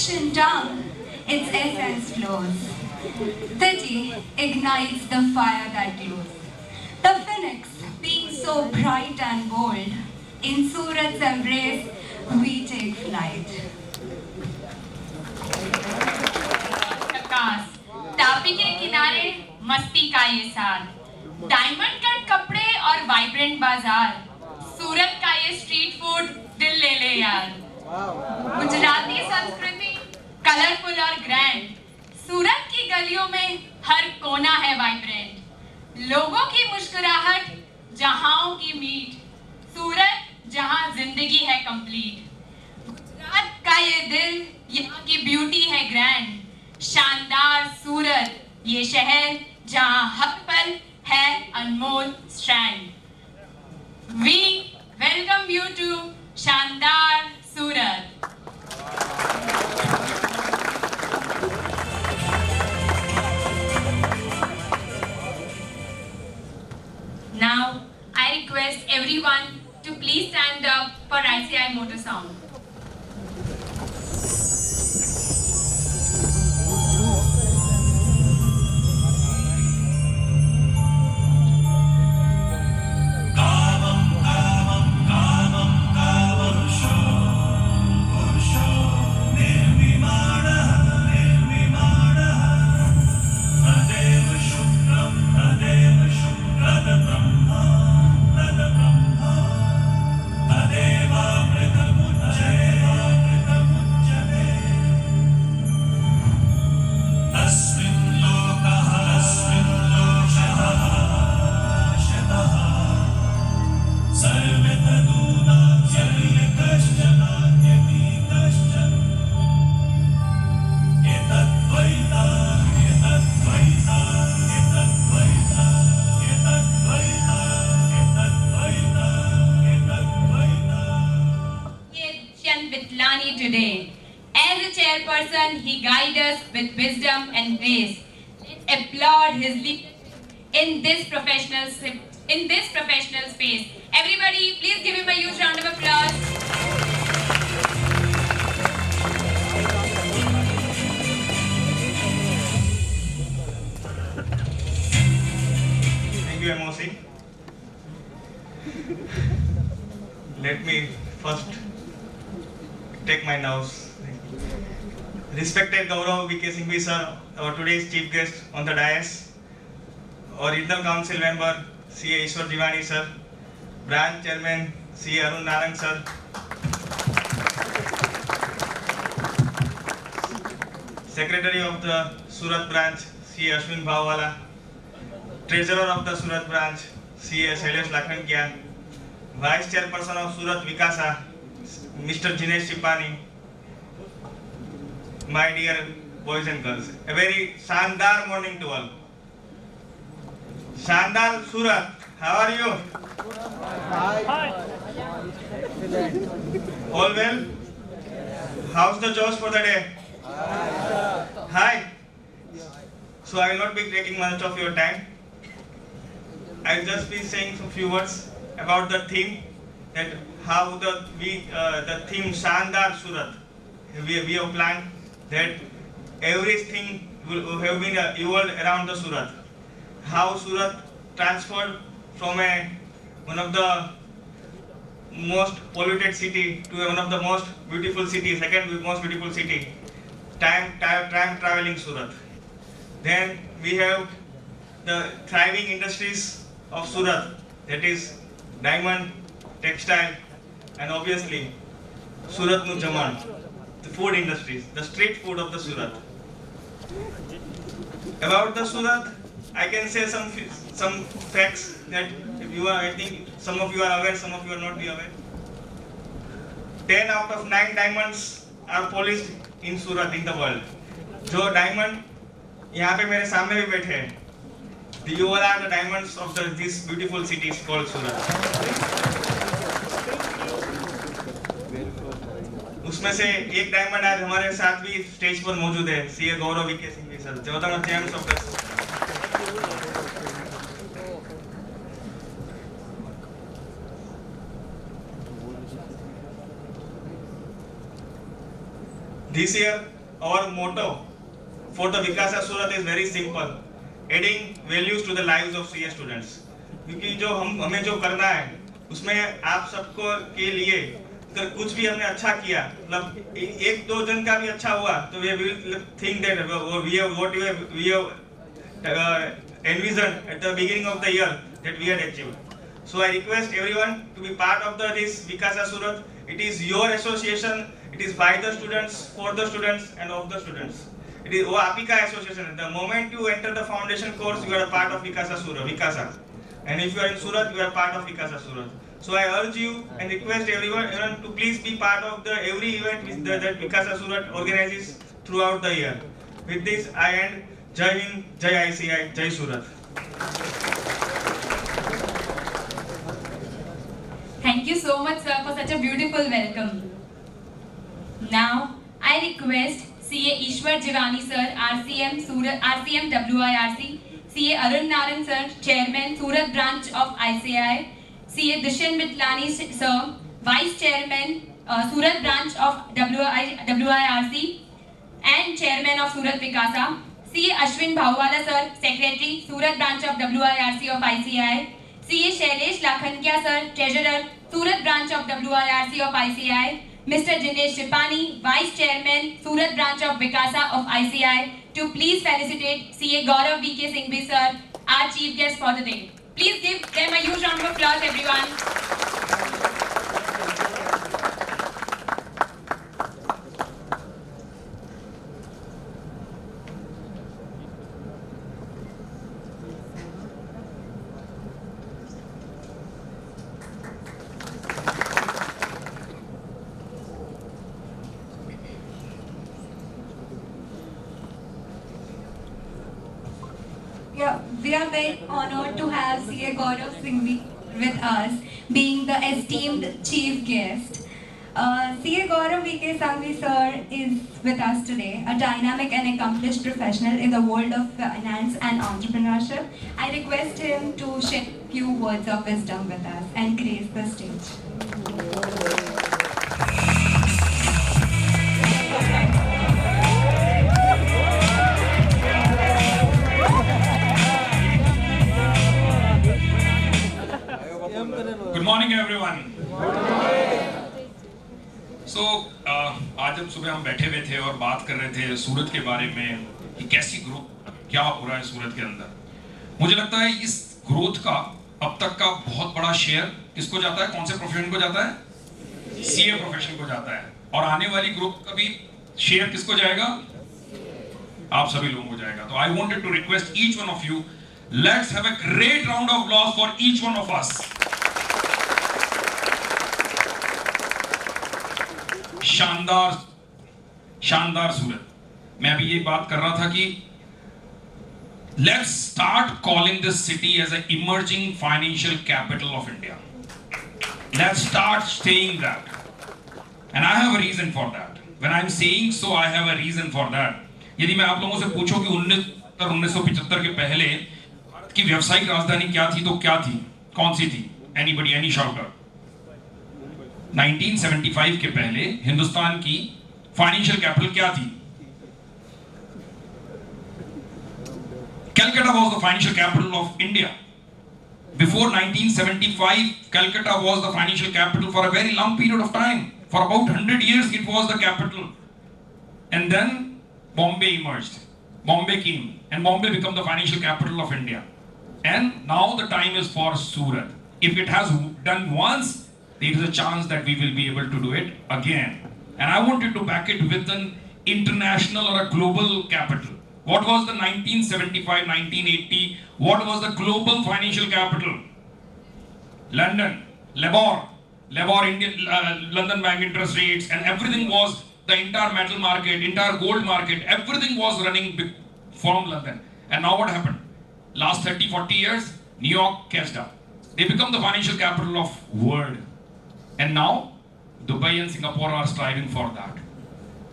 ocean down, its essence flows. City ignites the fire that glows. The phoenix, being so bright and bold, in Surat's embrace, we take flight. प्रकाश तापी के किनारे मस्ती का ये साल, diamond cut कपड़े और vibrant बाजार, सूरत का ये स्ट्रीट फूड दिल ले ले यार। गुजराती संस्कृति कलरफुल और ग्रैंड, सूरत की गलियों में हर कोना है वाइब्रेंट, लोगों की मुस्कुराहट जहां की मीठ, सूरत जहां जिंदगी है कंप्लीट। गुजरात का ये दिल, यहाँ की ब्यूटी है ग्रैंड, शानदार सूरत ये शहर जहां हर पल है अनमोल strand. We welcome you to शानदार Surat. Now I request everyone to please stand up for ICI Motor Song. Today, as a chairperson, he guides us with wisdom and grace. Let's applaud his leadership in this professional space. Everybody, please give him a huge round of applause. Thank you, MOC. Let me first take my nerves. Respected Gaurav V.K. Singhvi sir, our today's chief guest on the dais, our regional council member C.A. Ishwar Jivani sir, branch chairman C.A. Arun Narang sir, secretary of the Surat branch C.A. Ashwin Bhavwala, treasurer of the Surat branch C.A. Shailesh Lakhankia, vice chairperson of Surat Vikasa Mr. Jinesh Chipani, my dear boys and girls, a very Shandar morning to all. Shandar Surat, how are you? Hi. All well? How's the josh for the day? Hi. So I will not be taking much of your time. I will just be saying some few words about the theme, that how the theme Shandar Surat, we have planned that everything will have been evolved around the Surat. How Surat transferred from one of the most polluted city to one of the most beautiful city, second most beautiful city, time traveling Surat. Then we have the thriving industries of Surat, that is diamond, textile, and obviously Surat nu Jaman, the food industries, the street food of the Surat. About the Surat, I can say some facts that if you are, I think some of you are aware, some of you are not be aware. 10 out of 9 diamonds are polished in Surat in the world. जो diamond यहाँ पे मेरे सामने भी बैठे हैं, you all are the diamonds of this beautiful city called Surat. उसमें से एक डायमंड आज हमारे साथ भी स्टेज पर मौजूद है, सीए गौरव वी.के. सिंघवी सर, जो होता है champions of the This year our motto for the Vikasa Surat is very simple: adding values to the lives of CA students. क्योंकि जो हमें जो करना है उसमें आप सबको के लिए अगर कुछ भी हमने अच्छा किया, मतलब एक दो जन का भी अच्छा हुआ, तो we will think that we have envisioned at the beginning of the year that we had achieved. So I request everyone to be part of this Vikasa Surat. It is your association. It is by the students, for the students, and of the students. It is वो आप ही का association. The moment you enter the foundation course, you are a part of Vikasa Surat, Vikasa. And if you are in Surat, you are part of Vikasa Surat. So I urge you and request everyone to please be part of every event that Vikasa Surat organizes throughout the year. With this, I end. Jai Hind, Jai ICI, Jai Surat. Thank you so much, sir, for such a beautiful welcome. Now, I request CA Ishwar Jivani sir, RCM Surat, RCM WIRC, CA Arun Naran sir, Chairman Surat Branch of ICI, CA Dushyant Mitlani sir, Vice Chairman Surat Branch of WIRC and Chairman of Surat Vikasa, CA Ashwin Bhawala sir, Secretary Surat Branch of WIRC of ICI, CA Shailesh Lakhankia sir, Treasurer Surat Branch of WIRC of ICI, Mr. Jinesh Shipani, Vice Chairman Surat Branch of Vikasa of ICI, to please felicitate CA Gaurav VK Singhvi sir, our chief guest for the day. Please give them a huge round of applause, everyone. Yeah, we are very honored to have CA Gaurav Singhvi with us, being the esteemed chief guest. CA Gaurav VK Singhvi sir is with us today, a dynamic and accomplished professional in the world of finance and entrepreneurship. I request him to share a few words of wisdom with us and grace the stage. Good morning everyone. So आज जब सुबह हम बैठे हुए थे और बात कर रहे थे सूरत के बारे में कि कैसी ग्रोथ क्या हो रहा है सूरत के अंदर, मुझे लगता है इस ग्रोथ का अब तक का बहुत बड़ा शेयर किसको जाता है, कौन से प्रोफेशन को जाता है, सीए प्रोफेशन को जाता है। और आने वाली ग्रोथ का भी शेयर किसको जाएगा, आप सभी लोगों को जाएगा। तो I wanted to request each one of you, let's have a great round of applause for each one of us. शानदार सूरत। मैं अभी ये बात कर रहा था कि let's start calling this city as a emerging financial capital of India. Let's start saying that, and I have a reason for that. When I am saying so, I have a reason for that. यदि मैं आप लोगों से पूछूं कि 1975 के पहले भारत की व्यावसायिक राजधानी क्या थी, तो क्या थी, कौन सी थी? Anybody, any शाउटर? 1975 के पहले हिंदुस्तान की फाइनेंशियल कैपिटल क्या थी? Calcutta was the financial capital of India. Before 1975, Calcutta was the financial capital for a very long period of time. For about 100 years, it was the capital. And then Bombay emerged. Bombay came, and Bombay became the financial capital of India. And now the time is for Surat. If it has done once, there is a chance that we will be able to do it again. And I wanted to back it with an international or a global capital. What was the 1975, 1980, what was the global financial capital? London, Labor Indian, London Bank interest rates, and everything was, the entire metal market, entire gold market, everything was running from London. And now what happened? Last 30, 40 years, New York catched up. They become the financial capital of world. And now, Dubai and Singapore are striving for that.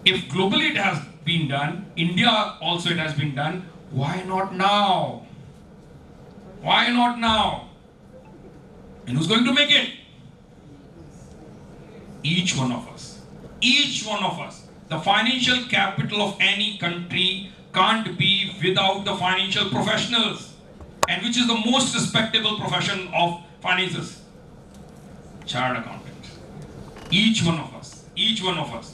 If globally it has been done, India also it has been done, why not now? Why not now? And who's going to make it? Each one of us. Each one of us. The financial capital of any country can't be without the financial professionals. And which is the most respectable profession of finances? Chartered accountants. Each one of us.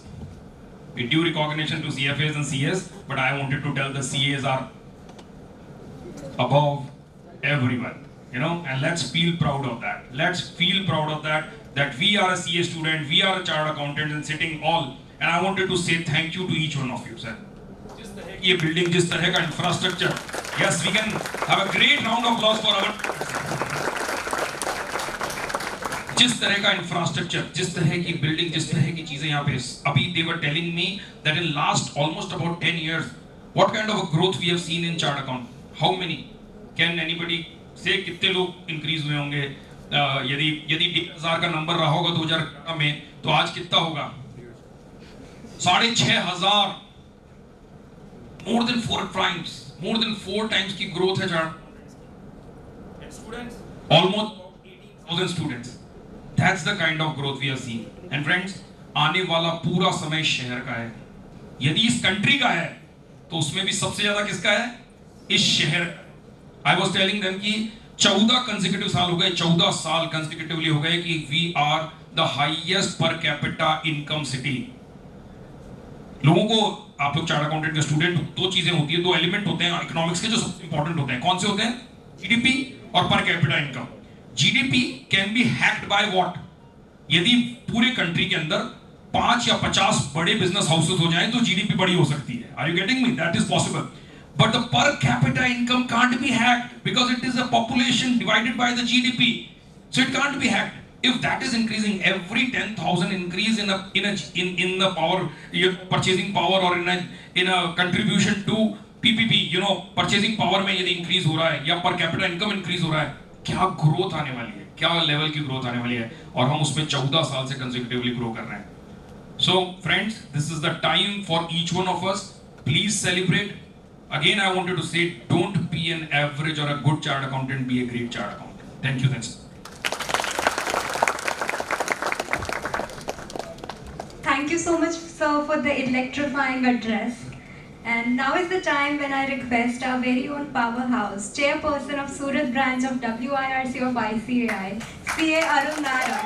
With due recognition to CFAs and CS, but I wanted to tell the CAs are above everyone, you know, and let's feel proud of that. That we are a CA student, we are a chartered accountant and sitting all. And I wanted to say thank you to each one of you, sir. ये building जिस तरह का infrastructure, yes, we can have a great round of applause for our. जिस तरह का infrastructure, जिस तरह की building, जिस तरह की चीजें यहाँ पे, अभी they were telling me that in last almost about 10 years, what kind of a growth we have seen in chartered account? How many? Can anybody say कितने लोग increase हुए होंगे? यदि 1000 का नंबर रहा होगा 2018 में, तो आज कितना होगा? 6500, more than 4 times की growth है chart. And students, almost 18,000 students. That's the kind of growth we have seen. And friends, आने वाला पूरा समय शहर का है. यदि इस कंट्री का है, तो उसमें भी सबसे ज्यादा किसका है? इस शहर. I was telling them कि 14 consecutive साल हो गए, 14 साल consecutively हो गए कि we are the highest per capita income city. लोगों को, आप लोग चार्टर्ड अकाउंटेंट के स्टूडेंट, दो चीजें होती है, दो एलिमेंट होते हैं इकोनॉमिक्स के जो सबसे इंपॉर्टेंट होते हैं. कौन से होते हैं? जीडीपी और per capita income. GDP can be hacked by what? यदि पूरे कंट्री के अंदर 5 या 50 बड़े बिजनेस हाउसेस हो जाएं तो जीडीपी बड़ी हो सकती है. Are you getting me? That is possible. But the per capita income can't be hacked because it is a population divided by the GDP. So it can't be hacked. If that is increasing, every 10,000 increase in the power, purchasing power, or in a contribution to PPP, you know, purchasing power में यदि increase हो रहा है या per capita income increase हो रहा है, क्या growth आने वाली है, क्या level की growth आने वाली है, और हम उसमें 14 साल से consecutively grow कर रहे हैं. So friends, this is the time for each one of us. Please celebrate. Again, I wanted to say, don't be an average or a good chartered accountant, be a great chartered accountant. Thank you. Thanks. Thank you so much, sir, for the electrifying address. And now is the time when I request our very own powerhouse, chairperson of Surat branch of WIRC of ICAI, CA Arun Naran,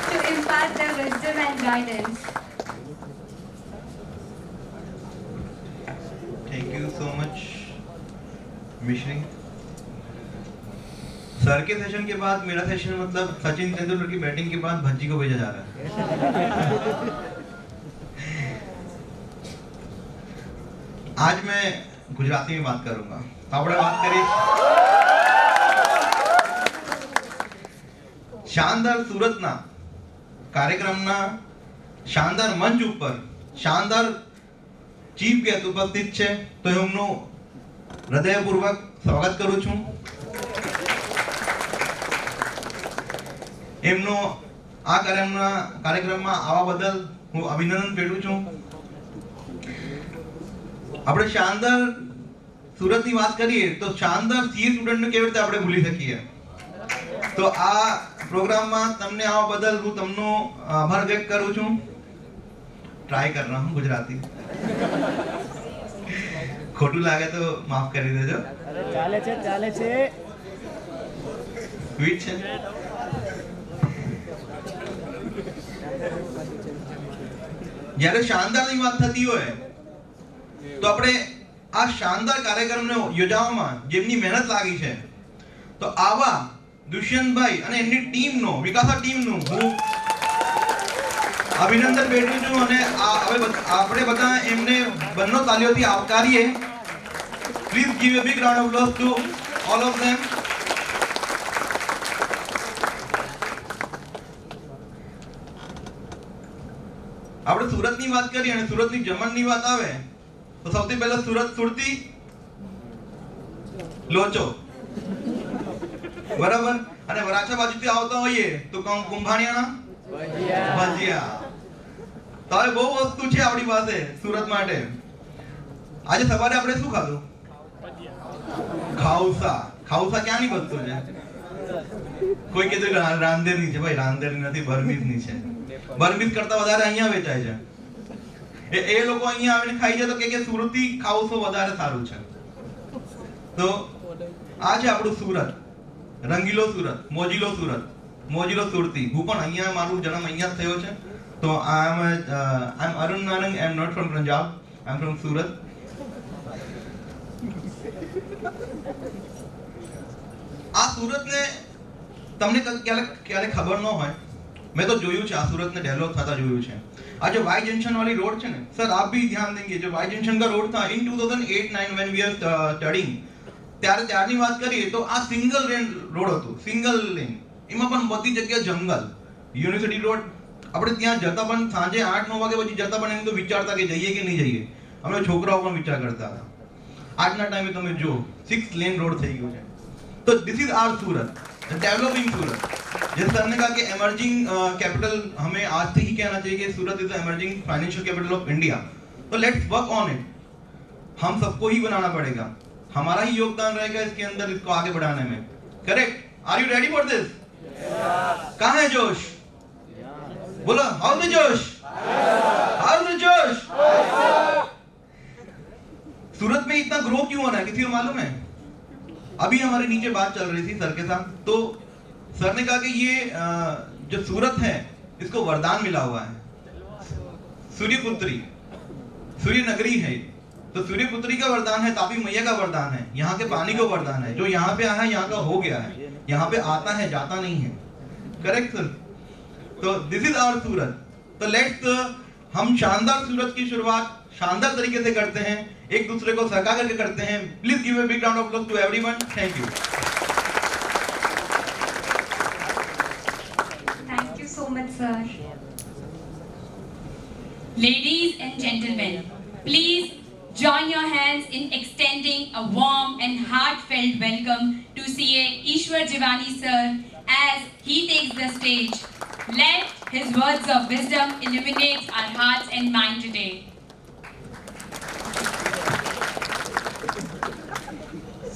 to impart their wisdom and guidance. Thank you so much, मिश्री. Sir के session के बाद मेरा session, मतलब सचिन तेंदुलकर की batting के बाद भज्जी को भेजा जा रहा है. आज मैं गुजराती में बात करूंगा. આપણે વાત કરી શાનદાર સુરતના કાર્યક્રમના શાનદાર મંચ ઉપર શાનદાર ચીફ ગેસ્ટ ઉપસ્થિત છે, તો હું એમનું હૃદયપૂર્વક સ્વાગત કરું છું. એમનો આ કાર્યક્રમમાં આવવા બદલ હું અભિનંદન પેટું છું. આપણે શાનદાર સુરતની વાત કરીએ તો શાનદાર સીએ સ્ટુડન્ટને કેવી રીતે આપણે ભૂલી શકીએ. તો આ પ્રોગ્રામમાં તમને આવવા બદલ હું તમનો આભાર વ્યક્ત કરું છું. ટ્રાય कर रहा हूं गुजराती. ખોટું લાગે તો માફ કરી દેજો. ચાલે છે સ્વીટ છે. જ્યારે શાનદારની વાત થતી હોય તો આપણે આ શાનદાર કાર્યક્રમને યોજવામાં જેમની મહેનત લાગી છે, તો આવા દુષ્યંતભાઈ અને એમની ટીમનો, વિકાસા ટીમનું હું અભિનંદન પેટું છું. અને હવે આપણે બધા એમને બંને તાલીઓથી આવકારીએ. Please give a big round of applause to all of them. આપણે સુરતની વાત કરીએ અને સુરતની જમણની વાત આવે તો સૌથી પહેલા સુરત સુરતી લોચો, બરાબર. અને વરાછા બાજુથી આવતા હોઈએ તો કુંભાણિયાના ભજીયા. તો હવે બહુ વસ્તુ છે આપણી પાસે સુરત માટે. આજે સવારે આપણે શું ખાધું? ખાઉસા. ખાઉસા ક્યાંની વસ્તુ છે? કોઈ કીધું રાંદેરની છે. ભાઈ રાંદેરની નથી, બર્મીઝની છે. બર્મીઝ કરતા વધારે અહીંયા વેચાય છે. એ લોકો અહીંયા આવીને ખાઈ જાય તો કે સુરતી ખાવું તો વધારે સારું છે. તો આ છે આપણું સુરત, રંગીલો સુરત, મોજીલો સુરતી. હું પણ અહીંયા મારું જન્મ અહીંયા જ થયો છે. તો I am Arun Narang. I am not from Punjab, I am from Surat. આ સુરતને તમને ક્યારે ખબર ન હોય, मैं तो જોયું છે આ સુરતને डेवलप થતા જોયું છે. આ जो वाई जंक्शन वाली रोड है ना सर, आप भी ध्यान देंगे, जो वाई जंक्शन का रोड था इन 2008-9 व्हेन वी आर स्टडीइंग, ત્યારની વાત કરીએ તો આ સિંગલ લેન રોડ હતો, સિંગલ લેન. એમાં પણ બધી જગ્યા જંગલ. યુનિવર્સિટી રોડ આપણે ત્યાં જતા પણ સાંજે 8-9 વાગે પછી જતા પણ એમ તો વિચારતા કે જઈએ કે નહીં જઈએ. અમે છોકરાઓ પણ વિચાર કરતા હતા. આજના ટાઈમે તમે જો 6 લેન રોડ થઈ ગયો છે. तो this is our Surat, developing Surat. जैसे सर ने कहा कि एमर्जिंग कैपिटल, हमें आज से ही कहना चाहिए कि Surat is the emerging financial capital of India. तो लेट्स वर्क ऑन इट. हम सबको ही बनाना पड़ेगा, हमारा ही योगदान रहेगा इसके अंदर, इसको आगे बढ़ाने में. Correct? Are you ready for this? कहाँ है जोश? बोलो, हाउ इज द जोश? हाउ इज द जोश? सूरत में इतना ग्रो क्यों हो रहा है, किसी को मालूम है? अभी हमारे नीचे बात चल रही थी सर के साथ, तो सर ने कहा कि ये जो सूरत है इसको वरदान मिला हुआ है. सूर्यपुत्री, सूर्य नगरी है. तो सूर्यपुत्री का वरदान है, तापी मैया का वरदान है, यहाँ के पानी का वरदान है. जो यहाँ पे आया है यहाँ का हो गया है, यहाँ पे आता है जाता नहीं है. Correct sir? तो दिस इज आवर सूरत. तो लेट्स हम शानदार सूरत की शुरुआत शानदार तरीके से करते हैं, एक दूसरे को सहका करके करते हैं. Please give a big round of applause to everyone. Thank you. Thank you so much, sir. Ladies and gentlemen, please join your hands in extending a warm and heartfelt welcome to CA Ishwar Jivani sir as he takes the stage. Let his words of wisdom illuminate our hearts and mind today.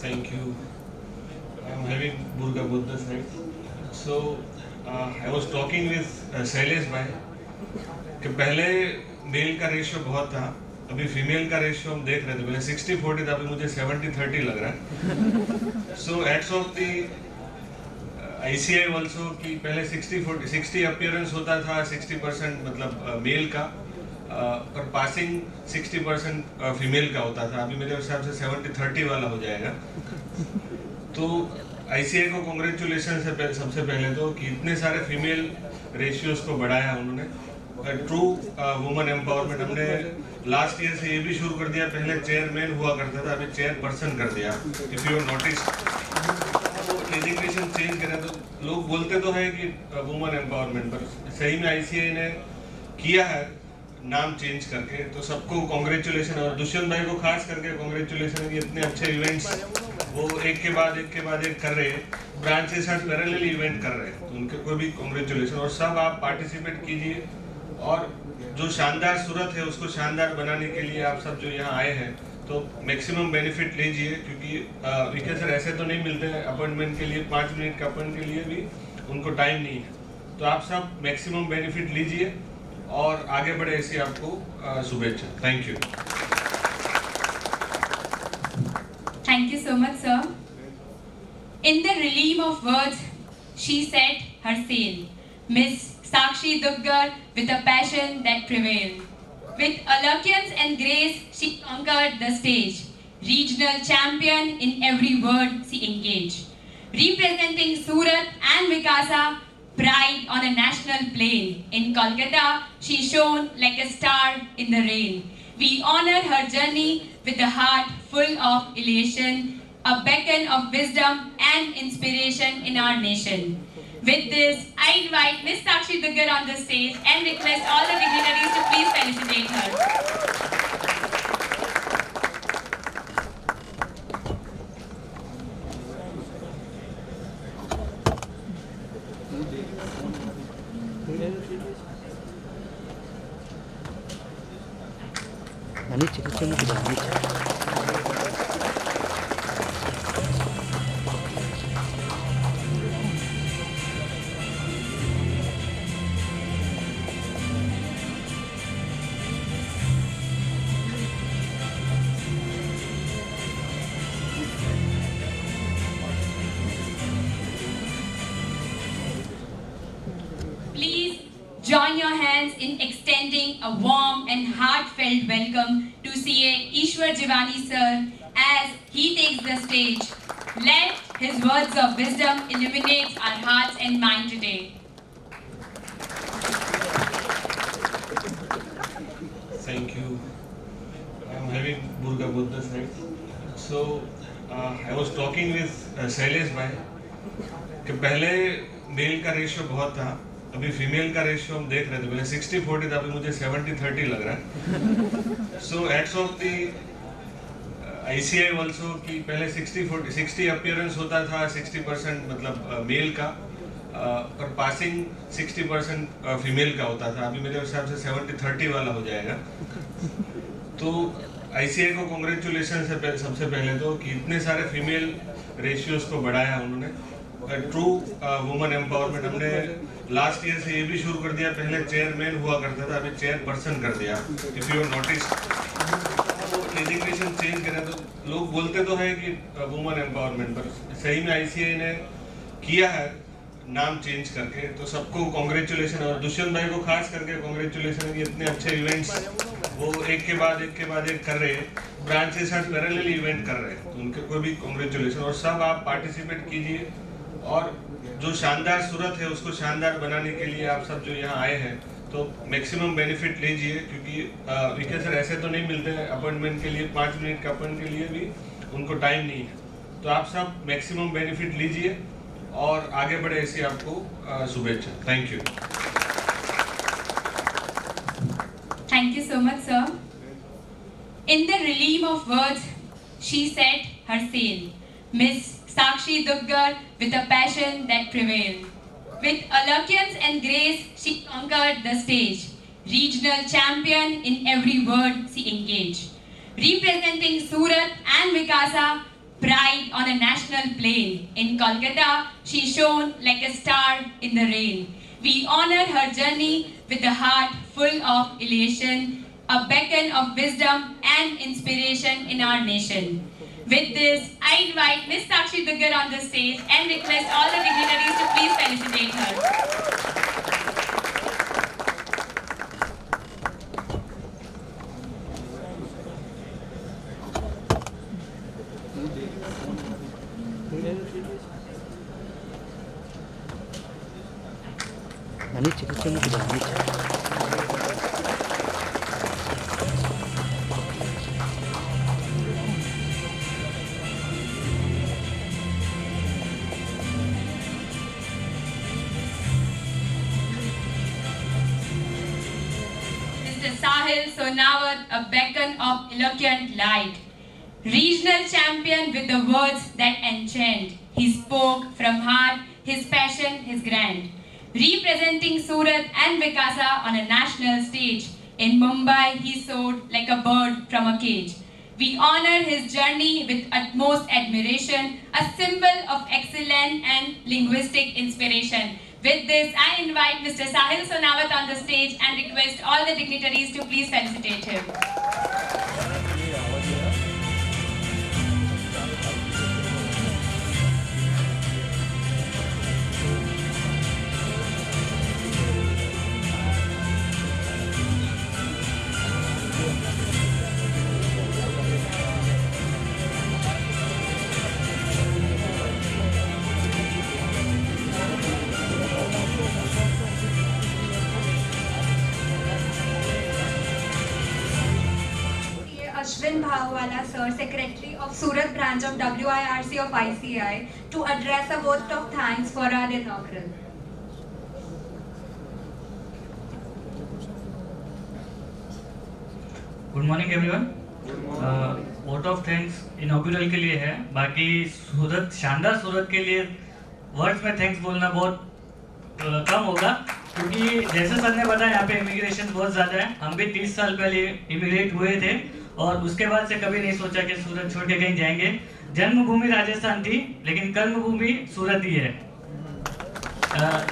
Thank you. I'm having Burga Buddha side. So I was talking with Shailesh भाई कि पहले mail का ratio बहुत था, अभी female का ratio हम देख रहे थे. पहले 60-40 था, अभी मुझे 70-30 लग रहा है. So hats off the ICI also कि पहले 60 अपीयरेंस होता था, 60% मतलब मेल का और पासिंग 60% फीमेल का होता था. अभी मेरे हिसाब से 70-30 वाला हो जाएगा. तो ICI को कॉन्ग्रेचुलेशन है सबसे पहले तो कि इतने सारे फीमेल रेशियोज को बढ़ाया उन्होंने. True woman empowerment. हमने लास्ट ईयर से ये भी शुरू कर दिया, पहले चेयरमैन हुआ करता था, अभी चेयरपर्सन कर दिया. If you notice designation change करें तो लोग बोलते तो है कि वुमन एम्पावरमेंट, पर सही में ICI ने किया है नाम चेंज करके. तो सबको कॉन्ग्रेचुलेशन, और दुष्यंत भाई को खास करके कॉन्ग्रेचुलेशन कि इतने अच्छे इवेंट्स वो एक के बाद एक कर रहे हैं, ब्रांच के साथ पैरेलल इवेंट कर रहे हैं. तो उनके को भी कॉन्ग्रेचुलेशन. और सब आप पार्टिसिपेट कीजिए और जो शानदार सूरत है उसको शानदार बनाने के लिए आप सब जो यहाँ आए हैं तो मैक्सिमम बेनिफिट लीजिए, क्योंकि विके सर ऐसे तो नहीं मिलते हैं अपॉइंटमेंट के लिए, 5 मिनट का अपॉइंटमेंट के लिए भी उनको टाइम नहीं है. तो आप सब मैक्सिमम बेनिफिट लीजिए और आगे बढ़े, ऐसी आपको शुभेच्छा. Thank you. Thank you so much, sir. In the realm of words, she set her sail. Miss Sakshi Duggar with a passion that prevailed. With eloquence and grace, she conquered the stage. Regional champion in every word she engaged. Representing Surat and Vikasa, pride on a national plane. In Kolkata, she shone like a star in the rain. We honor her journey with a heart full of elation, a beacon of wisdom and inspiration in our nation. With this, I invite Miss Sakshi Duggar on the stage and request all the dignitaries to please felicitate her. नीचे नीचे नीचे hands in extending a warm and heartfelt welcome to CA Ishwar Jivani sir as he takes the stage. Let his words of wisdom illuminate our hearts and mind today. Thank you. I'm having Burga Buddha side. So I was talking with Shailesh भाई कि पहले mail का ratio बहुत था, अभी female का ratio हम देख रहे थे, पहले 60-40 था, अभी मुझे 70-30 लग रहा है. So hats off the ICI also कि पहले 60 अपीयरेंस होता था, 60% मतलब मेल का और पासिंग 60% फीमेल का होता था. अभी मेरे हिसाब से 70-30 वाला हो जाएगा. तो ICI को कॉन्ग्रेचुलेशन है सबसे पहले तो कि इतने सारे फीमेल रेशियोज को बढ़ाया उन्होंने. ट्रू वुमन एम्पावरमेंट हमने लास्ट ईयर से ये भी शुरू कर दिया. पहले चेयरमैन हुआ करता था, अभी चेयरपर्सन कर दिया. If you notice designation change करें तो लोग बोलते तो हैं कि वुमन एम्पावरमेंट, पर सही में ICI ने किया है नाम चेंज करके. तो सबको कॉन्ग्रेचुलेशन. और दुष्यंत भाई को खास करके कॉन्ग्रेचुलेशन कि इतने अच्छे इवेंट्स वो एक के बाद एक कर रहे हैं. ब्रांच के साथ पैरेलल इवेंट कर रहे हैं, तो उनके को भी कॉन्ग्रेचुलेशन. और सब आप पार्टिसिपेट कीजिए और जो शानदार सूरत है उसको शानदार बनाने के लिए आप सब जो यहाँ आए हैं तो मैक्सिमम बेनिफिट लीजिए. क्योंकि विके सर ऐसे तो नहीं मिलते हैं अपॉइंटमेंट के लिए, 5 मिनट का अपॉइंट के लिए भी उनको टाइम नहीं है. तो आप सब मैक्सिमम बेनिफिट लीजिए और आगे बढ़े, ऐसी आपको शुभेच्छा. Thank you. Thank you so much, sir. In the realm of words, she set her sail. Miss Sakshi Duggar with a passion that prevailed. With eloquence and grace, she conquered the stage. Regional champion in every word she engaged. Representing Surat and Vikasa, pride on a national plane. In Kolkata, she shone like a star in the rain. We honor her journey with a heart full of elation, a beacon of wisdom and inspiration in our nation. With this, I invite Miss Sakshi Duggar on the stage and request all the dignitaries to please felicitate her. Mr. Sahil Sonawat, a beacon of eloquent light. Regional champion with the words that enchant. He spoke from heart, his passion, his grand. Representing Surat and Vikasa on a national stage. In Mumbai, he soared like a bird from a cage. We honor his journey with utmost admiration, a symbol of excellence and linguistic inspiration. With this, I invite Mr. Sahil Sonawat on the stage and request all the dignitaries to please felicitate him. Ashwin Bhawala, sir, Secretary of Surat branch of WIRC of ICI, to address a vote of thanks for our inaugural. Good morning everyone. Vote of thanks inaugural के लिए है. बाकी सूरत, शानदार सूरत के लिए words में thanks बोलना बहुत कम होगा, क्योंकि जैसे सर ने बताया यहाँ पे इमिग्रेशन बहुत ज़्यादा है. हम भी 30 साल पहले इमिग्रेट हुए थे और उसके बाद से कभी नहीं सोचा कि सूरत छोड़ के कहीं जाएंगे. जन्मभूमि राजस्थान थी लेकिन कर्मभूमि सूरत ही है.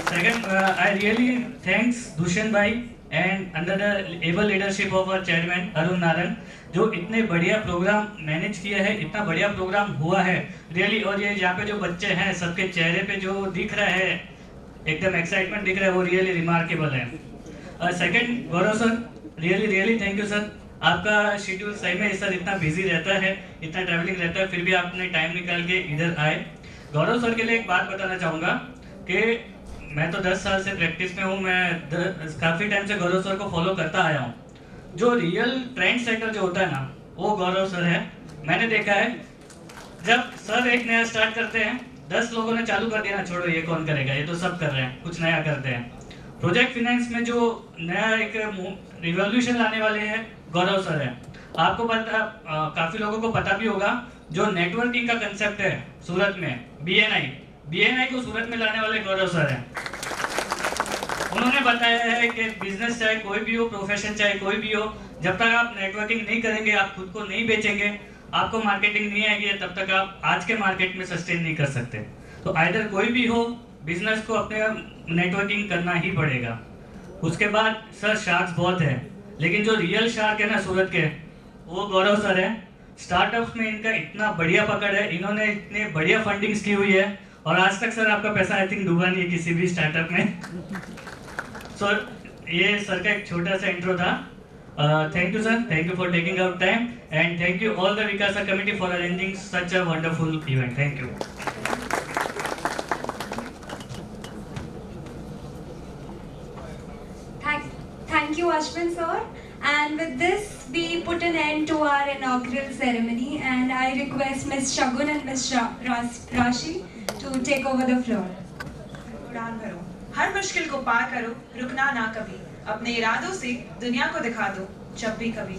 Second, I really thanks Dushyant bhai and under the able leadership of our chairman Arun Narayan, जो इतने बढ़िया प्रोग्राम मैनेज किया है, इतना बढ़िया प्रोग्राम हुआ है रियली. और ये यहाँ पे जो बच्चे हैं सबके चेहरे पे जो दिख रहा है एकदम एक्साइटमेंट दिख रहा है, वो रियली रिमार्केबल है. Second, Gaurav sir, really thank you sir. आपका शेड्यूल सही में सर इतना बिजी रहता है, इतना ट्रैवलिंग रहता है, फिर भी आपने टाइम निकाल के इधर आए। गौरव सर के लिए एक बात बताना चाहूँगा कि मैं तो 10 साल से प्रैक्टिस में हूँ, मैं काफ़ी टाइम से गौरव सर को फॉलो करता आया हूँ। जो रियल ट्रेंड सेटर जो होता है ना, वो गौरव सर है। मैंने देखा है जब सर एक नया स्टार्ट करते हैं, 10 लोगों ने चालू कर दिया ना, छोड़ो ये कौन करेगा, ये तो सब कर रहे हैं, कुछ नया करते हैं। प्रोजेक्ट फिनेंस में जो नया एक रिवॉल्यूशन लाने वाले हैं गौरव सर है। आपको पता, काफ़ी लोगों को पता भी होगा, जो नेटवर्किंग का कंसेप्ट है सूरत में, BNI को सूरत में लाने वाले गौरव सर हैं। उन्होंने बताया है कि बिजनेस चाहे कोई भी हो, प्रोफेशन चाहे कोई भी हो, जब तक आप नेटवर्किंग नहीं करेंगे, आप खुद को नहीं बेचेंगे, आपको मार्केटिंग नहीं आएगी, तब तक आप आज के मार्केट में सस्टेन नहीं कर सकते। तो आइदर कोई भी हो, बिजनेस को अपने नेटवर्किंग करना ही पड़ेगा। उसके बाद सर शार्क्स बहुत है, लेकिन जो रियल शार्क है ना सूरत के, वो गौरव सर है। स्टार्टअप्स में इनका इतना बढ़िया पकड़ है, इन्होंने इतनी बढ़िया फंडिंग्स की हुई है, और आज तक सर आपका पैसा आई थिंक डूबा नहीं है किसी भी स्टार्टअप में। सर ये सर का एक छोटा सा इंट्रो था। Thank you sir, thank you for taking out time, and thank you all the Vikasa committee for arranging such a wonderful event. Thank you. Thank you, Ashwin sir. And with this, we put an end to our inaugural ceremony, and I request Ms. Shagun and Ms. Rashi to take over the floor. उड़ान भरो, हर मुश्किल को पार करो, रुकना ना कभी, अपने इरादों से दुनिया को दिखा दो, जब भी कभी।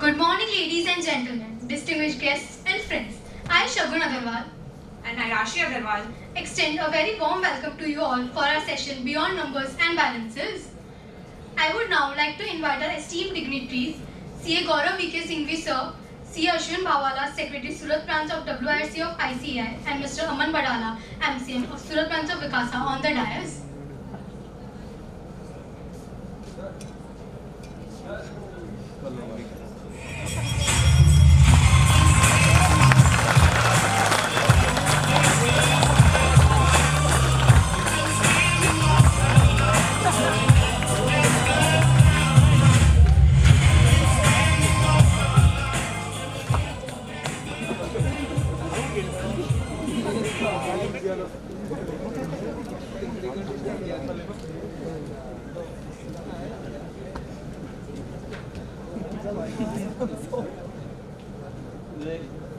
Good morning, ladies and gentlemen, distinguished guests and friends. I, Shagun Agarwal, and I, Rashi Agarwal, extend a very warm welcome to you all for our session Beyond Numbers and Balances. I would now like to invite our esteemed dignitaries, CA Gaurav V.K. Singhvi sir, CA Ashwin Bhawala, Secretary Surat Branch of WIRC of ICAI, and Mr. Aman Badala, MCM of Surat Branch of Vikasa on the dais.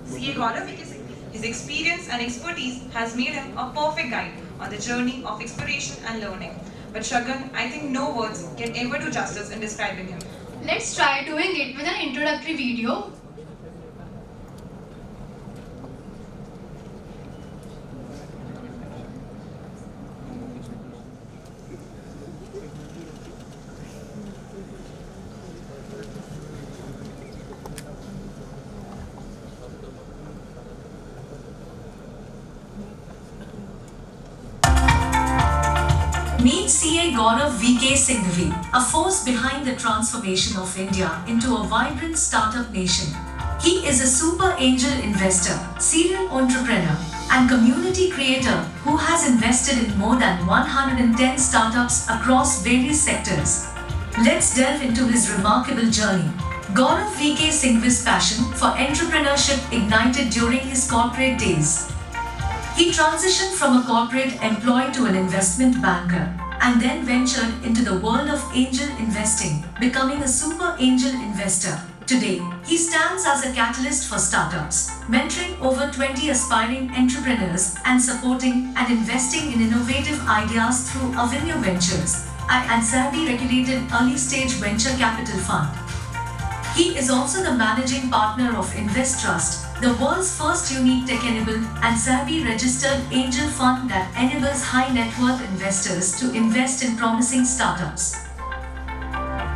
CA Gaurav V.K. Singhvi, his experience and expertise has made him a perfect guide on the journey of exploration and learning. But Shagun, I think no words can ever do justice in describing him. Let's try doing it with an introductory video. Meet CA Gaurav V.K. Singhvi, a force behind the transformation of India into a vibrant startup nation. He is a super angel investor, serial entrepreneur, and community creator who has invested in more than 110 startups across various sectors. Let's delve into his remarkable journey. Gaurav V.K. Singhvi's passion for entrepreneurship ignited during his corporate days. He transitioned from a corporate employee to an investment banker and then ventured into the world of angel investing, becoming a super angel investor. Today, he stands as a catalyst for startups, mentoring over 20 aspiring entrepreneurs and supporting and investing in innovative ideas through Avenue Ventures, an SEBI-regulated early-stage venture capital fund. He is also the managing partner of Invest Trust, the world's first unique tech-enabled and SEBI-registered angel fund that enables high-net-worth investors to invest in promising startups.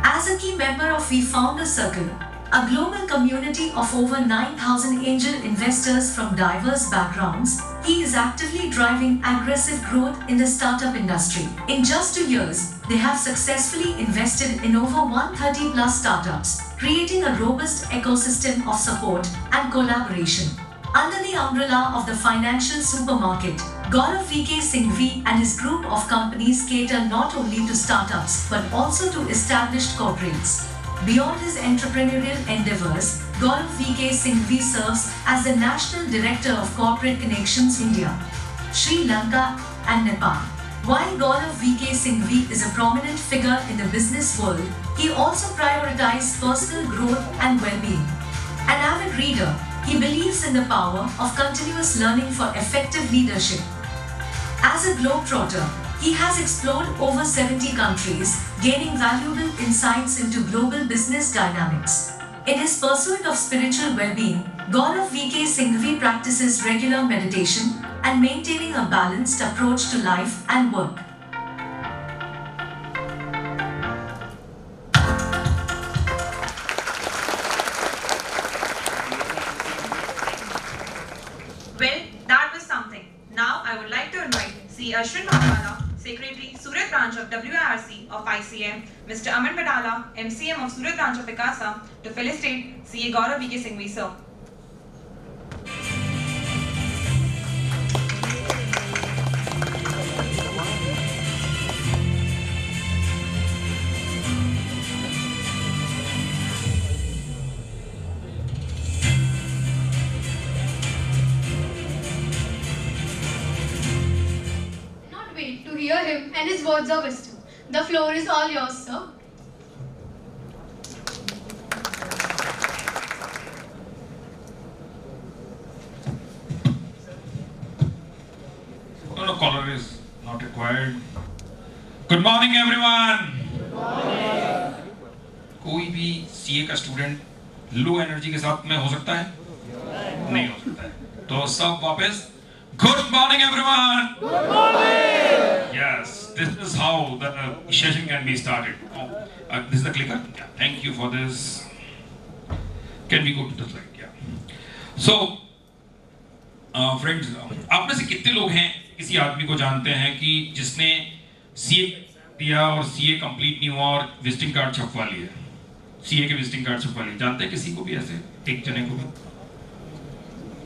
As a key member of We Founder Circle, a global community of over 9,000 angel investors from diverse backgrounds, he is actively driving aggressive growth in the startup industry. In just 2 years, they have successfully invested in over 130 plus startups, creating a robust ecosystem of support and collaboration. Under the umbrella of the financial supermarket, Gaurav VK Singhvi and his group of companies cater not only to startups but also to established corporates. Beyond his entrepreneurial endeavors, Gaurav VK Singhvi serves as the National Director of Corporate Connections India, Sri Lanka and Nepal. While Gaurav VK Singhvi is a prominent figure in the business world, he also prioritizes personal growth and well-being. An avid reader, he believes in the power of continuous learning for effective leadership. As a globetrotter, he has explored over 70 countries, gaining valuable insights into global business dynamics. In his pursuit of spiritual well-being, Gaurav VK Singhvi practices regular meditation and maintaining a balanced approach to life and work. Well, that was something. Now I would like to invite C. Ashwin Bhawala, Secretary, Surat Branch of WIRC of ICM, Mr. Aman Badala, MCM of Surat Branch of ICASA, to felicitate CA Gaurav VK Singhvi, sir. To hear him and his words of wisdom. The floor is all yours, sir. No collar is not required. Good morning, everyone. Good morning. कोई भी CA का student low energy के साथ में हो सकता है? नहीं हो सकता है. तो सब वापस Good morning, everyone. Good morning. Yes, this is how the session can be started. This is the clicker. Yeah, thank you for this. Can we go to the slide? Yeah. So, friends, आप में से कितने लोग हैं किसी आदमी को जानते हैं कि जिसने सीए दिया और सीए कंप्लीट नहीं हुआ और विजिटिंग कार्ड छपवा लिया? सीए के विजिटिंग कार्ड छपवा लिए. जानते हैं किसी को भी ऐसे एक जने को भी?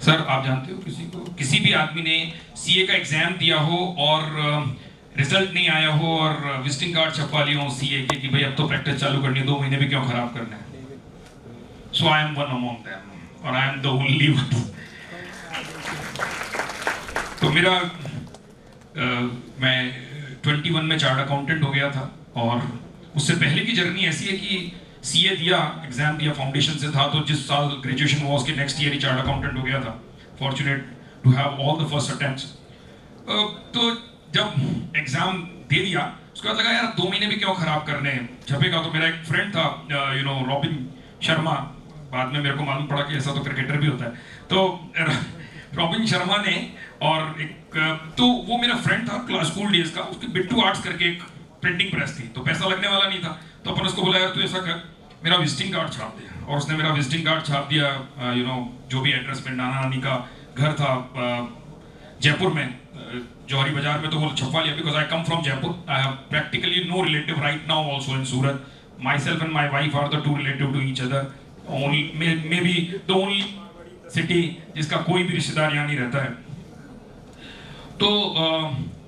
सर आप जानते हो किसी को? किसी भी आदमी ने सीए का एग्जाम दिया हो और रिजल्ट नहीं आया हो और विजिटिंग कार्ड छपवा लिया हो सीए के कि भाई अब तो प्रैक्टिस चालू करनी है, 2 महीने भी क्यों खराब करना है? So I am one among them और I am the only one. तो मेरा मैं 21 में चार्ट अकाउंटेंट हो गया था और उससे पहले की जर्नी ऐसी है कि सीए दिया, एग्जाम दिया, फाउंडेशन से था, तो जिस साल ग्रेजुएशन हुआ उसके नेक्स्ट ईयर ही चार्ट अकाउंटेंट हो गया था. Fortunate to have all the first attempts. तो जब एग्जाम दे दिया उसके बाद लगा यार 2 महीने भी क्यों खराब करने हैं, छपेगा. तो मेरा एक फ्रेंड था रॉबिन शर्मा, बाद में मेरे को मालूम पड़ा कि ऐसा तो क्रिकेटर भी होता है. तो रॉबिन शर्मा ने और एक तो वो मेरा फ्रेंड था स्कूल डेज का, उसकी बिट्टू आर्ट्स करके एक प्रिंटिंग प्रेस थी, तो पैसा लगने वाला नहीं था. तो अपन उसको बोला यार तू ऐसा कर, मेरा विजिटिंग कार्ड छाप दे. और उसने मेरा विजिटिंग कार्ड छाप दिया. जो भी एड्रेस में नाना नानी का घर था जयपुर में, जौहरी बाजार में, तो वो छपवा लिया. Because I come from Jaipur, I have practically no relative right now also in Surat. Myself and my wife are the 2 relative to each other. May be the only city जिसका कोई भी रिश्तेदार यहाँ नहीं रहता है. तो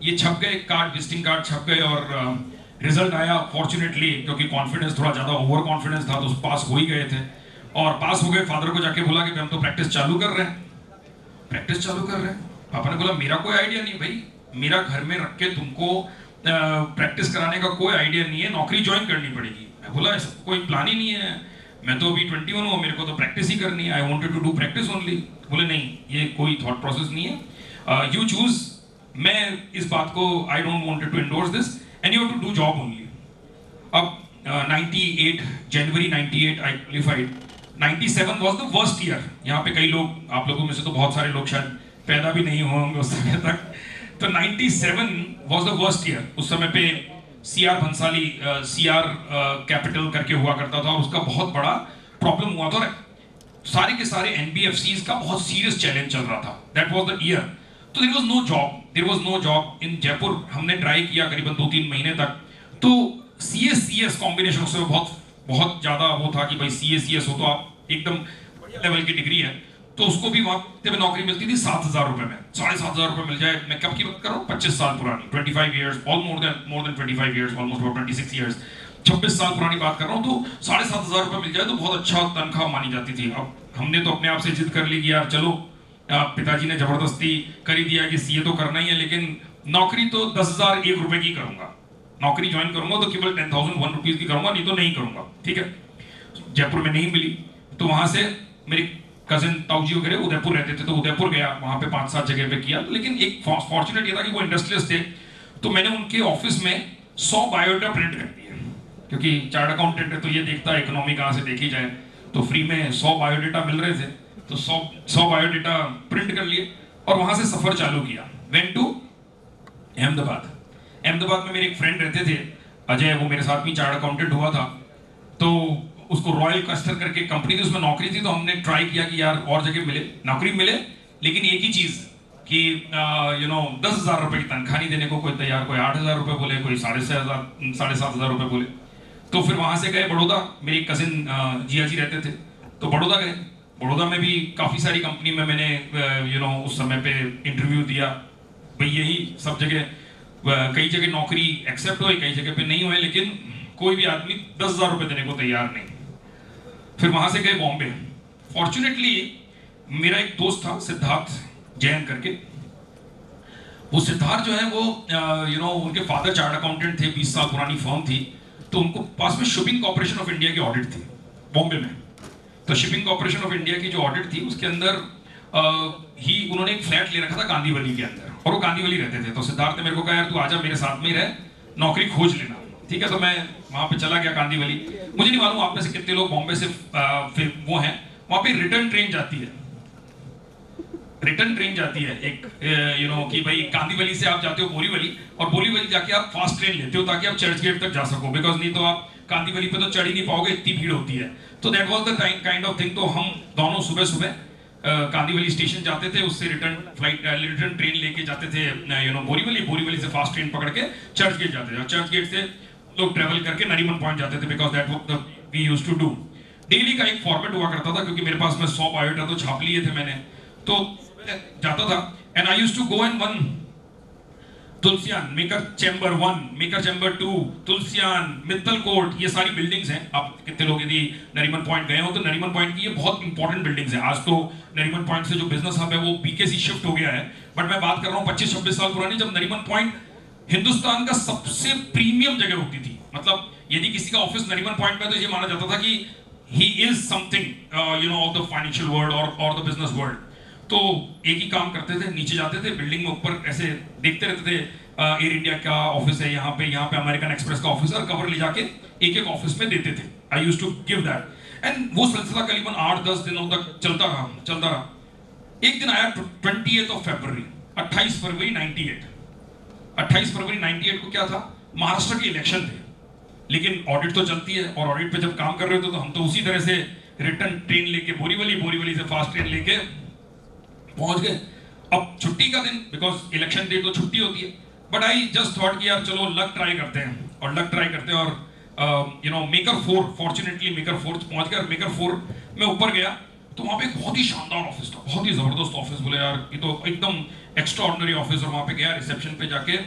ये छप गए कार्ड, विजिटिंग कार्ड छप गए और रिजल्ट आया. फॉर्चुनेटली क्योंकि कॉन्फिडेंस थोड़ा ज़्यादा ओवर कॉन्फिडेंस था तो पास हो ही गए थे. और पास हो गए, फादर को जाके बोला कि हम तो प्रैक्टिस चालू कर रहे हैं. प्रैक्टिस चालू कर रहे हैं. पापा ने बोला मेरा कोई आइडिया नहीं भाई, मेरा घर में रख के तुमको प्रैक्टिस कराने का कोई आइडिया नहीं है, नौकरी ज्वाइन करनी पड़ेगी. मैं बोला ऐसा कोई प्लान ही नहीं है, मैं तो अभी 21 हूँ, मेरे को तो प्रैक्टिस ही करनी है. I wanted to do practice only. बोले नहीं, ये कोई थॉट प्रोसेस नहीं है, यू चूज. मैं इस बात को I don't wanted to endorse this and you have to do job only. अब 98 जनवरी 98 I qualified. 97 was the worst year. यहाँ पे कई लोग, आप लोगों में से तो बहुत सारे लोग शायद पैदा भी नहीं होंगे उस समय तक. तो 97 वाज द वर्स्ट ईयर. उस समय पे सीआर भंसाली सीआर कैपिटल करके हुआ करता था और उसका बहुत बड़ा प्रॉब्लम हुआ था. सारे के सारे एनबीएफसीज का बहुत सीरियस चैलेंज चल रहा था. That was the year. तो there was no job in Jaipur. हमने ट्राई किया करीबन 2-3 महीने तक. तो सीएस कॉम्बिनेशन उसमें बहुत ज़्यादा वो था कि भाई सीएस हो तो आप एकदम बढ़िया लेवल की डिग्री है. तो उसको भी वक्त में नौकरी मिलती थी 7,000 रुपए में, 7,500 रुपए मिल जाए। मैं कब की बात कर रहा हूँ, 25 साल पुरानी, 25 years, all more than 25 years, almost 26 years, 26 साल पुरानी बात कर रहा हूँ। तो 7,500 रुपए मिल जाए तो बहुत अच्छा तनख्वाह मानी जाती थी। अब हमने तो अपने आप से जिद कर ली कि यार चलो, पिताजी ने जबरदस्ती कर ही दिया कि सीए तो करना ही है, लेकिन नौकरी तो 10,001 रुपए की करूंगा, नौकरी ज्वाइन करूंगा तो केवल 10,001 रुपीज की करूंगा, नहीं तो नहीं करूंगा, ठीक है। जयपुर में नहीं मिली तो वहां से मेरी कजिन ताऊजी वगैरह उदयपुर रहते थे, तो उदयपुर गया, वहां पे 5-7 जगह पे किया। लेकिन एक फॉर्चुनेट ये था कि वो इंडस्ट्रियलिस्ट थे, तो मैंने उनके ऑफिस में 100 बायोडाटा प्रिंट कर दिए, क्योंकि चार्ट अकाउंटेंट है तो ये देखता है इकोनॉमी कहाँ से देखी जाए, तो फ्री में 100 बायोडाटा मिल रहे थे, तो 100 बायोडाटा प्रिंट कर लिए और वहां से सफर चालू किया। Went to Ahmedabad. अहमदाबाद में मेरे एक फ्रेंड रहते थे अजय, वो मेरे साथ में चार्ट अकाउंटेंट हुआ था, तो उसको रॉयल कस्टर करके कंपनी थी, उसमें नौकरी थी। तो हमने ट्राई किया कि यार और जगह मिले, नौकरी मिले, लेकिन एक ही चीज कि 10,000 रुपए की तनख्वाह नहीं देने को कोई तैयार, कोई 8,000 रुपए बोले, कोई 7,500 रुपए बोले। तो फिर वहां से गए बड़ौदा, मेरी कजिन जिया जी रहते थे, तो बड़ौदा गए। बड़ौदा में भी काफी सारी कंपनी में मैंने उस समय पे इंटरव्यू दिया, भाई यही सब जगह, कई जगह नौकरी एक्सेप्ट हुई, कई जगह पे नहीं हुए, लेकिन कोई भी आदमी 10,000 रुपए देने को तैयार नहीं। फिर वहां से गए बॉम्बे। फॉर्चुनेटली मेरा एक दोस्त था सिद्धार्थ जैन करके, वो सिद्धार्थ जो है वो उनके फादर चार्ट अकाउंटेंट थे, 20 साल पुरानी फर्म थी, तो उनको पास में शिपिंग कॉर्पोरेशन ऑफ इंडिया की ऑडिट थी बॉम्बे में। तो शिपिंग कॉर्पोरेशन ऑफ इंडिया की जो ऑडिट थी उसके अंदर उन्होंने एक फ्लैट ले रखा था कांदीवली के अंदर, और वो कांदीवली रहते थे। तो सिद्धार्थ ने मेरे को कहा यार तू आजा मेरे साथ में ही रह, नौकरी खोज लेना, ठीक है। तो मैं वहां पे चला गया कांदीवली। मुझे नहीं मालूम आप में से कितने लोग बॉम्बे से फिर वो हैं, वहां पे रिटर्न ट्रेन जाती है, रिटर्न ट्रेन जाती है एक कि भाई कांदीवली से आप जाते हो बोरीवली, और बोरीवली जाके आप फास्ट ट्रेन लेते हो ताकि आप चर्च गेट तक जा सको, बिकॉज नहीं तो आप कांदीवली पे तो चढ़ ही नहीं पाओगे, इतनी भीड़ होती है। तो that was the kind of thing. तो हम दोनों सुबह सुबह कांदीवली स्टेशन जाते थे, उससे रिटर्न ट्रेन लेके जाते थे बोरीवली से फास्ट ट्रेन पकड़ के चर्च गेट जाते थे, और चर्च गेट से लोग ट्रेवल करके नरीमन पॉइंट जाते थे, because that was we used to do. Daily का एक फॉर्मेट हुआ करता था, क्योंकि मेरे पास में 100 बायोडाटा तो छाप लिए थे मैंने, तो जाता था। And I used to go and one Tulsiani, maker chamber 1, maker chamber 2, Tulsiani, Mittal court, ये सारी बिल्डिंग्स हैं। आप कितने लोग यदि नरीमन पॉइंट गए हो तो नरीमन पॉइंट की ये बहुत इंपॉर्टेंट बिल्डिंग्स हैं। आज तो नरीमन पॉइंट से जो बिजनेस हब है वो बीकेसी शिफ्ट हो गया है, बट मैं बात कर रहा हूँ 25-26 साल पुरानी, जब नरीमन पॉइंट हिंदुस्तान का सबसे प्रीमियम जगह होती थी। मतलब यदि किसी का ऑफिस नरीमन पॉइंट में, तो ये माना जाता था कि he is something of the financial world और द बिजनेस वर्ल्ड। तो एक ही काम करते थे, नीचे जाते थे बिल्डिंग में, ऊपर ऐसे देखते रहते थे एयर इंडिया का ऑफिस है यहाँ पे अमेरिकन एक्सप्रेस का ऑफिस है, और कवर ले जाके एक एक ऑफिस में देते थे। I used to give that, and वो सिलसिला करीबन 8-10 दिनों तक चलता रहा। एक दिन आया 28 फरवरी 28 फरवरी 98 को क्या था, महाराष्ट्र के इलेक्शन थे, लेकिन ऑडिट तो चलती है, और ऑडिट पे जब काम कर रहे थे तो हम तो उसी तरह से रिटर्न ट्रेन लेके बोरीवली से फास्ट ट्रेन लेके पहुंच गए। अब छुट्टी का दिन, बिकॉज इलेक्शन डे तो छुट्टी होती है, बट आई जस्ट थॉट कि यार चलो लक ट्राई करते हैं, और मेकर 4, फॉर्चुनेटली मेकर 4 पहुंच गया। मेकर 4 में ऊपर गया तो वहां पे एक बहुत ही शानदार ऑफिस था, बहुत ही जबरदस्त ऑफिस। बोले यार ये तो एकदम एक्स्ट्रा ऑर्डिनरी ऑफिस। और वहां पे गया, रिसेप्शन पे जाके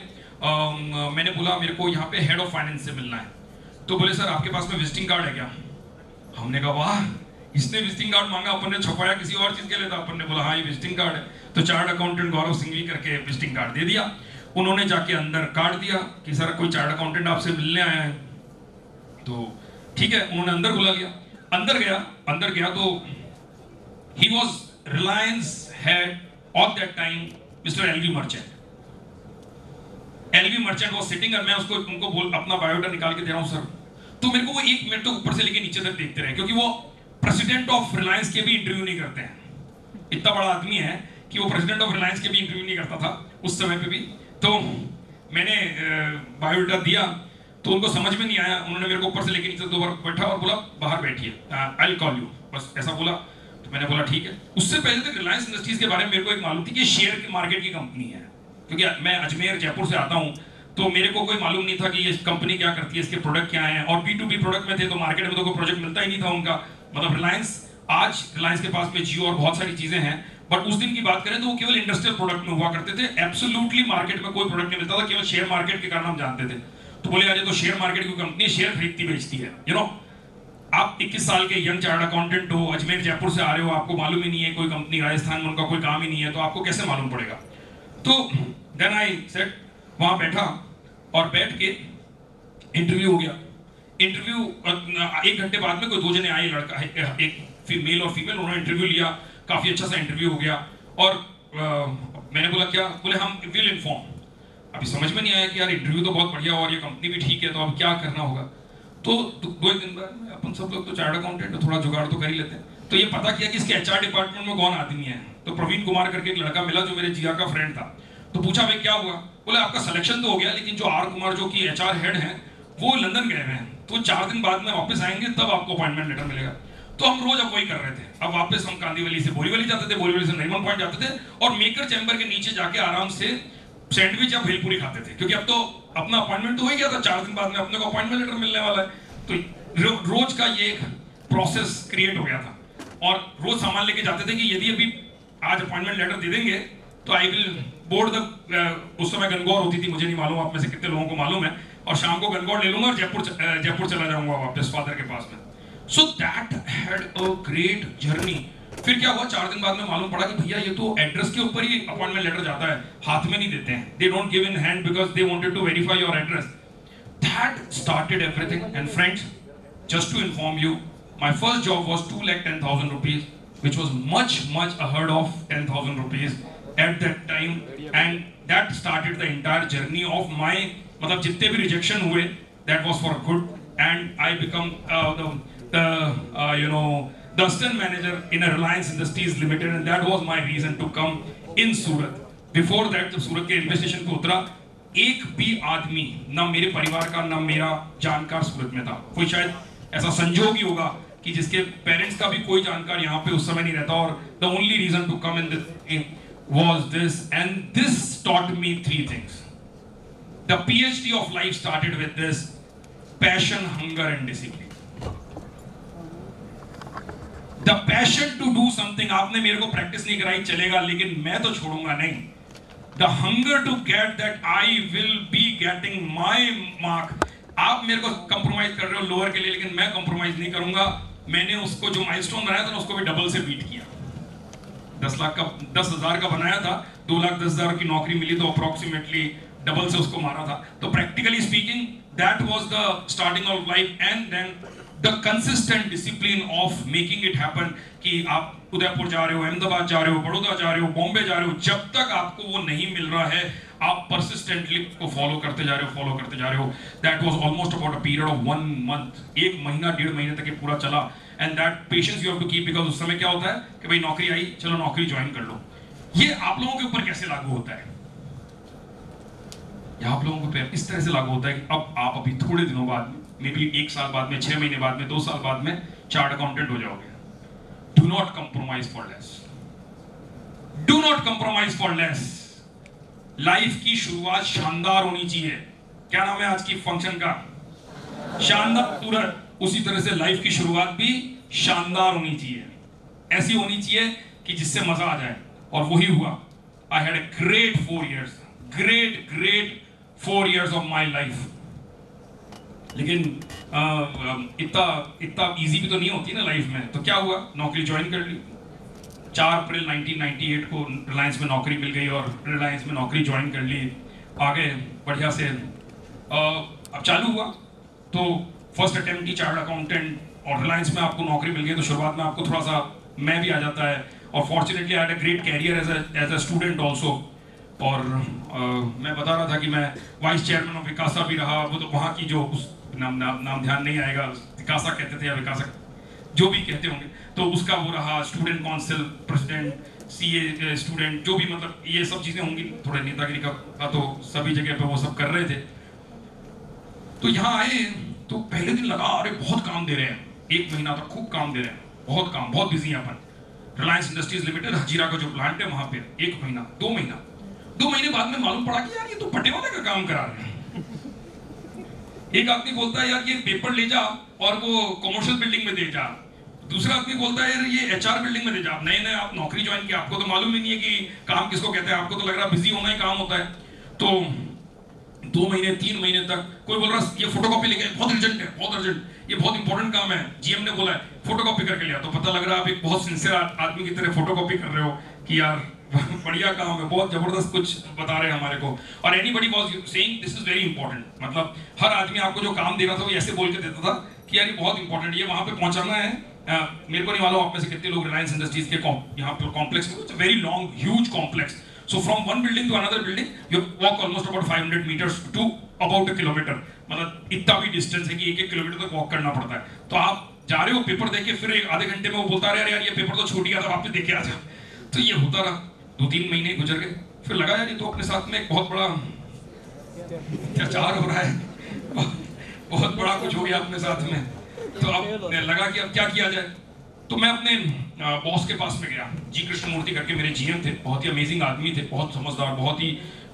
मैंने बोला मेरे को यहाँ पे हेड ऑफ फाइनेंस से मिलना है। तो बोले सर आपके पास में विजिटिंग कार्ड है क्या? हमने कहा वाह, इसने विजिटिंग कार्ड मांगा, अपन ने छपाया किसी और चीज के लिए था। अपन ने बोला हाँ ये विजिटिंग कार्ड है। तो चार्ट अकाउंटेंट गौरव सिंघवी करके विजिटिंग कार्ड दे दिया। उन्होंने जाके अंदर कार्ड दिया कि सर कोई चार्ट अकाउंटेंट आपसे मिलने आया है। तो ठीक है, उन्होंने अंदर बुला लिया। अंदर गया तो ही was Reliance head of that time mister L V Merchant was sitting, और मैं उनको अपना बायोडाटा निकाल के दे रहा हूँ सर। तो मेरे को वो 1 मिनट तो ऊपर से लेके नीचे तक देखते रहे, क्योंकि वो प्रेसिडेंट ऑफ रिलायंस के भी इंटरव्यू नहीं करते हैं। इतना बड़ा आदमी है कि वो प्रेसिडेंट ऑफ रिलायंस के भी इंटरव्यू नहीं करता था उस समय पे भी। तो मैंने बायोडाटा दिया तो उनको समझ में नहीं आया। उन्होंने मेरे को ऊपर से लेके नीचे 2 बार बैठा और बोला बाहर बैठिए, आई विल कॉल यू, बस ऐसा बोला। तो मैंने बोला ठीक है। उससे पहले तक रिलायंस इंडस्ट्रीज के बारे में मेरे को एक मालूम थी कि शेयर मार्केट की कंपनी है, क्योंकि मैं अजमेर जयपुर से आता हूँ, तो मेरे को कोई मालूम नहीं था कि ये कंपनी क्या करती है, इसके प्रोडक्ट क्या हैं। और B2B प्रोडक्ट में थे, तो मार्केट में तो कोई प्रोजेक्ट मिलता ही नहीं था उनका। मतलब रिलायंस आज रिलायंस के पास में जियो और बहुत सारी चीजें हैं, बट उस दिन की बात करें तो वो केवल इंडस्ट्रियल प्रोडक्ट में हुआ करते थे, एब्सोल्युटली मार्केट में कोई प्रोडक्ट नहीं मिलता था, केवल शेयर मार्केट के कारण हम जानते थे। तो बोले यार ये तो शेयर मार्केट की कंपनी शेयर खरीदती बेचती है, यू नो। आप 21 साल के यंग चार्टर्ड अकाउंटेंट हो, अजमेर जयपुर से आ रहे हो, आपको मालूम ही नहीं है कोई कंपनी, राजस्थान में उनका कोई काम ही नहीं है, तो आपको कैसे मालूम पड़ेगा। तो देन आई सेड, वहां बैठा और बैठ के इंटरव्यू हो गया। इंटरव्यू 1 घंटे बाद में कोई 2 जने आए, लड़का एक मेल और फीमेल, उन्होंने इंटरव्यू लिया, काफी अच्छा सा इंटरव्यू हो गया। और मैंने बोला क्या, बोले हम विल इन्फॉर्म। अभी समझ में नहीं आया कि यार इंटरव्यू तो बहुत बढ़िया और ये कंपनी भी ठीक है, तो अब क्या करना होगा। तो 2 दिन बाद अपन सब लोग तो चार्टर्ड अकाउंटेंट तो थोड़ा जुगाड़ तो कर ही लेते हैं, तो ये पता किया कि इसके HR डिपार्टमेंट में कौन आदमी है। तो प्रवीण कुमार करके एक लड़का मिला जो मेरे जिया का फ्रेंड था। तो पूछा भाई क्या हुआ, बोले आपका सिलेक्शन तो हो गया, लेकिन जो R कुमार जो कि HR हेड हैं वो लंदन गए हुए हैं, तो 4 दिन बाद में वापस आएंगे तब आपको अपॉइंटमेंट लेटर मिलेगा। तो हम रोज अब वही कर रहे थे। अब वापस हम कांदीवली से बोरीवली जाते थे, बोरीवली से नरीमन पॉइंट जाते थे और मेकर चैम्बर के नीचे जाके आराम से सैंडविच या भेलपुरी खाते थे, क्योंकि अब तो अपना अपॉइंटमेंट तो हो ही गया था, 4 दिन बाद में अपने को अपॉइंटमेंट लेटर मिलने वाला है। तो रोज का ये एक प्रोसेस क्रिएट हो गया था और रोज सामान लेके जाते थे कि यदि अभी आज अपॉइंटमेंट लेटर दे देंगे तो आई विल बोर्ड द, उस समय गणगौर होती थी, मुझे नहीं मालूम आप में से कितने लोगों को मालूम है, और शाम को गणगौर ले लूंगा और जयपुर चला जाऊंगा वापस फादर के पास में। So that had a great journey. फिर क्या हुआ, 4 दिन बाद में मालूम पड़ा कि भैया ये तो एड्रेस के ऊपर ही अपॉइंटमेंट लेटर जाता है, हाथ में नहीं देते हैं, they don't give in hand because they wanted to verify your address. That started everything. And friends, just to inform you, my first job was 2,10,000 rupees, which was much ahead of 10,000 rupees at that time, and that started the entire journey of my, मतलब जितने भी rejection हुए, that was for good, and I become the assistant manager in a Reliance Industries Limited, and that was my reason to come in Surat. Before that, जब सूरत के railway station पे उतरा, एक भी आदमी, ना मेरे परिवार का ना मेरा जानकार सूरत में था। कोई शायद ऐसा संजोग ही होगा कि जिसके पेरेंट्स का भी कोई जानकार यहाँ पे उस समय नहीं रहता, और the only reason to come in this was this, and this taught me 3 things. The PhD of life started with this: passion, hunger and discipline. The passion to do something, आपने मेरे को प्रैक्टिस नहीं कराई चलेगा, लेकिन मैं तो छोड़ूंगा नहीं। The hunger to get that I will be getting my mark. आप मेरे को कंप्रोमाइज कर रहे हो लोअर के लिए, लेकिन मैं कंप्रोमाइज नहीं करूंगा। मैंने उसको जो माइलस्टोन बनाया था उसको भी डबल से बीट किया। 10,000 का बनाया था, 2,10,000 की नौकरी मिली, तो अप्रोक्सीमेटली डबल से उसको मारा था। तो practically speaking that was the starting of life, and then the consistent discipline of making it happen. कि आप उदयपुर जा रहे हो, अहमदाबाद जा रहे हो, बड़ौदा जा रहे हो, बॉम्बे जा रहे हो, जब तक आपको वो नहीं मिल रहा है आप परसिस्टेंटली को फॉलो करते जा रहे हो। That was almost about a period of 1 month, 1 महीना 1.5 महीने तक ये पूरा चला। And that patience you have to keep, because उस समय क्या होता है कि भाई नौकरी आई, चलो नौकरी ज्वाइन कर लो। ये आप लोगों के ऊपर कैसे लागू होता है? आप लोगों के ऊपर इस तरह से लागू होता है कि अब आप अभी थोड़े दिनों बाद, मे बी 1 साल बाद में, 6 महीने बाद में, 2 साल बाद में चार्टर्ड अकाउंटेंट हो जाओगे। Do not compromise for less, do not compromise for less. Life की शुरुआत शानदार होनी चाहिए। क्या नाम है आज की फंक्शन का? शानदार सूरत। उसी तरह से लाइफ की शुरुआत भी शानदार होनी चाहिए, ऐसी होनी चाहिए कि जिससे मजा आ जाए, और वही हुआ। आई had a great 4 years, great 4 years of my life. लेकिन इतना इजी भी तो नहीं होती ना लाइफ में। तो क्या हुआ, नौकरी ज्वाइन कर ली। 4 अप्रैल 1998 को रिलायंस में नौकरी मिल गई और रिलायंस में नौकरी ज्वाइन कर ली। आगे बढ़िया से अब चालू हुआ। तो फर्स्ट अटेम्प्ट की चार्टर्ड अकाउंटेंट, और रिलायंस में आपको नौकरी मिल गई तो शुरुआत में आपको थोड़ा सा मैं भी आ जाता है। और fortunately I had a great career as a student also. और मैं बता रहा था कि मैं वाइस चेयरमैन ऑफ विकासा भी रहा। वो तो वहाँ की जो उस नाम ध्यान नहीं आएगा, विकासा कहते थे या विकासा जो भी कहते होंगे, तो उसका वो रहा। Student council president, CA student, जो भी, मतलब ये सब चीजें होंगी। थोड़े नेतागिरी का तो सभी जगह पे वो सब कर रहे थे। तो यहाँ आए तो पहले दिन लगा अरे बहुत काम दे रहे हैं, 1 महीना तक खूब काम दे रहे हैं, बहुत काम, बहुत बिजी है अपन। रिलायंस इंडस्ट्रीज लिमिटेड हजीरा का जो प्लांट है वहां पे 1 महीना 2 महीने बाद में मालूम पड़ा कि यार ये तो पटेवाला का काम करा रहे हैं। एक आदमी बोलता है यार ये पेपर ले जा और वो कमर्शियल बिल्डिंग में दे जा। दूसरा आदमी बोलता है यार ये एचआर बिल्डिंग में दे जा, आप नए नए आप नौकरी ज्वाइन किया, आपको तो मालूम ही नहीं है कि काम किसको कहते हैं, आपको तो लग रहा है बिजी होना ही काम होता है। तो 2 महीने 3 महीने तक कोई बोल रहा ये फोटोकॉपी लेके बहुत अर्जेंट है, बहुत अर्जेंट, ये बहुत इंपॉर्टेंट काम है, जीएम ने बोला है फोटोकॉपी करके लिया। तो पता लग रहा है आप एक बहुत सिंसियर आदमी की तरह फोटोकॉपी कर रहे हो कि यार बढ़िया काम है, बहुत जबरदस्त कुछ बता रहे हैं हमारे को। और anybody was saying this is very important, मतलब हर आदमी आपको जो काम दे रहा था वो ऐसे बोल के देता था कि यार ये बहुत इंपॉर्टेंट, ये वहां पे पहुंचाना है। मेरे को नहीं मालूम आप में से कितने लोग रिलायंस इंडस्ट्रीज के यहाँ पे कॉम्प्लेक्स में, it's a very long huge complex, so from one building to another building you walk almost about 500 metres to about 1 kilometre, मतलब इतना भी डिस्टेंस है कि 1-1 किलोमीटर तक वॉक करना पड़ता है। तो आप जा रहे हो पेपर देके, फिर एक आधे घंटे में वो बोलता रहा यार ये पेपर तो छूट गया था, वापस देके आ जाओ। तो ये होता रहा, 2-3 महीने गुजर गए, फिर लगा यार ये तो अपने साथ में एक बहुत बड़ा अत्याचार हो रहा है, बहुत बड़ा कुछ हो गया अपने साथ में। तो अब लगा कि अब क्या किया जाए। तो मैं अपने बॉस के पास में गया, जी कृष्ण मूर्ति करके मेरे जीएम थे, बहुत ही अमेजिंग आदमी थे, बहुत समझदार, बहुत ही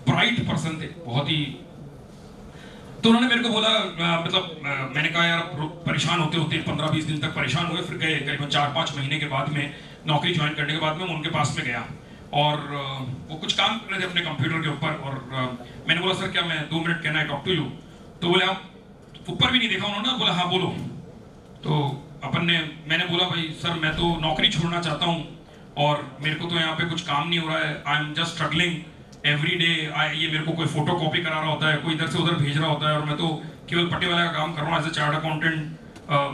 ब्राइट पर्सन थे, बहुत ही। तो उन्होंने मेरे को बोला मतलब मैंने कहा यार परेशान होते होते 15-20 दिन तक परेशान हुए, फिर गए करीबन 4-5 महीने के बाद में नौकरी ज्वाइन करने के बाद में उनके पास में गया और वो कुछ काम कर रहे थे अपने कंप्यूटर के ऊपर। और मैंने बोला सर क्या मैं 2 minute can I talk to you? तो बोले आप ऊपर भी नहीं देखा उन्होंने, बोला हाँ बोलो। तो मैंने बोला भाई सर मैं तो नौकरी छोड़ना चाहता हूँ और मेरे को तो यहाँ पे कुछ काम नहीं हो रहा है, I am just struggling every day. ये मेरे को कोई फोटो कॉपी करा रहा होता है, कोई इधर से उधर भेज रहा होता है और मैं तो केवल पट्टे वाले का काम कर रहा हूँ एज ए चार्ट अकाउंटेंट।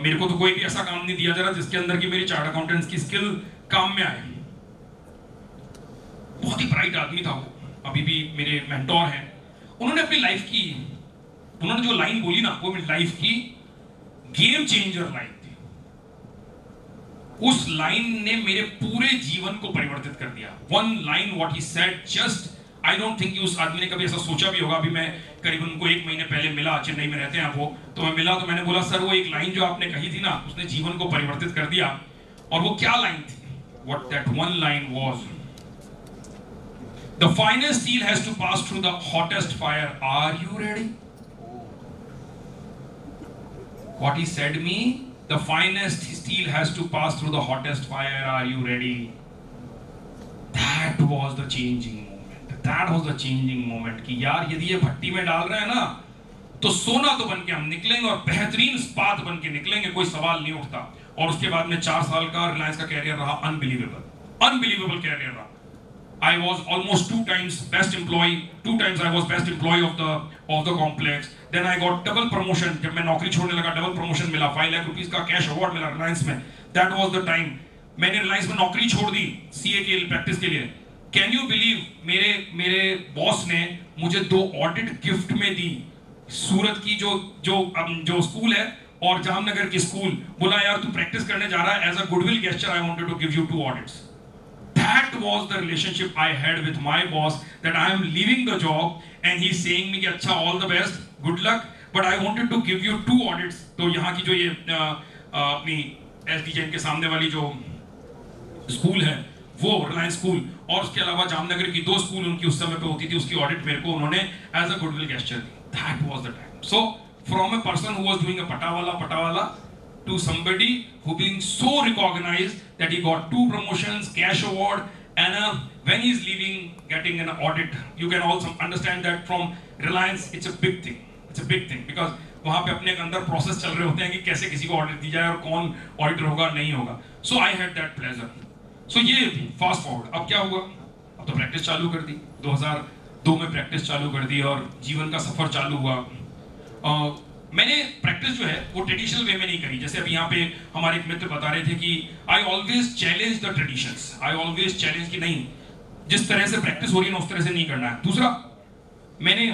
मेरे को तो कोई भी ऐसा काम नहीं दिया जा रहा जिसके अंदर की मेरी चार्ट अकाउंटेंट्स की स्किल काम में आए। बहुत ही ब्राइट आदमी था वो, अभी भी मेरे मेंटोर हैं। उन्होंने अपनी लाइफ की, उन्होंने जो लाइन बोली ना वो मेरी लाइफ की गेम चेंजर लाइन थी। उस लाइन ने मेरे पूरे जीवन को परिवर्तित कर दिया। One line what he said just, I don't think उस आदमी ने कभी ऐसा सोचा भी होगा। अभी मैं करीबन उनको 1 महीने पहले मिला, चेन्नई में रहते हैं वो, तो मैं मिला तो मैंने बोला सर वो एक लाइन जो आपने कही थी ना उसने जीवन को परिवर्तित कर दिया। और वो क्या लाइन थी? What that one line was, the finest steel has to pass through the hottest fire, are you ready? What he said me, the finest steel has to pass through the hottest fire, are you ready? That was the changing moment. That was the changing moment कि यार यदि ये भट्टी में डाल रहे हैं ना तो सोना तो बन के हम निकलेंगे और बेहतरीन इस्पात बन के निकलेंगे, कोई सवाल नहीं उठता। और उसके बाद में 4 साल का रिलायंस का कैरियर रहा, अनबिलीवेबल कैरियर रहा। I was almost 2 times best employee, 2 times I was best employee of the complex. Then I got double promotion. जब मैं नौकरी छोड़ने लगा डबल प्रमोशन मिला, 5 लाख रुपीस का कैश अवार्ड मिला रिलायंस में। That was the time मैंने रिलायंस में नौकरी छोड़ दी सीए के प्रैक्टिस के लिए। कैन यू बिलीव मेरे बॉस ने मुझे 2 ऑडिट गिफ्ट में दी। सूरत की जो स्कूल है और जामनगर की स्कूल, बोला यार तू प्रैक्टिस करने जा रहा है, as a goodwill gesture I wanted to give you 2 audits. That was the relationship I had with my boss, that I am leaving the job and he's saying me कि अच्छा all the best, good luck, but I wanted to give you 2 audits। तो यहाँ की जो ये अपनी SD Jain के सामने वाली जो स्कूल है वो रिलायंस स्कूल, और उसके अलावा जामनगर की 2 स्कूल उनकी उस समय पे होती थी, उसकी ऑडिट मेरे को उन्होंने एज अ गुडविल गेस्चर दी। That was the time. So from a person who was doing a पटावाला to somebody who being so recognized that he got 2 promotions, cash award, and when he's leaving, getting an audit, you can also understand that from Reliance, it's a big thing. It's a big thing because वहाँ पे अपने अंदर process चल रहे होते हैं कि कैसे किसी को ऑडिट दी जाए और कौन ऑडिटर होगा नहीं होगा। So I had that pleasure. So ये फास्ट फॉरवर्ड, अब क्या हुआ? अब तो प्रैक्टिस चालू कर दी, 2002 में प्रैक्टिस चालू कर दी और जीवन का सफर चालू हुआ। मैंने प्रैक्टिस जो है वो ट्रेडिशनल वे में नहीं करी, जैसे अभी यहाँ पे हमारे एक मित्र बता रहे थे कि I always challenge the traditions, I always challenge कि नहीं जिस तरह से प्रैक्टिस हो रही है ना उस तरह से नहीं करना है। दूसरा, मैंने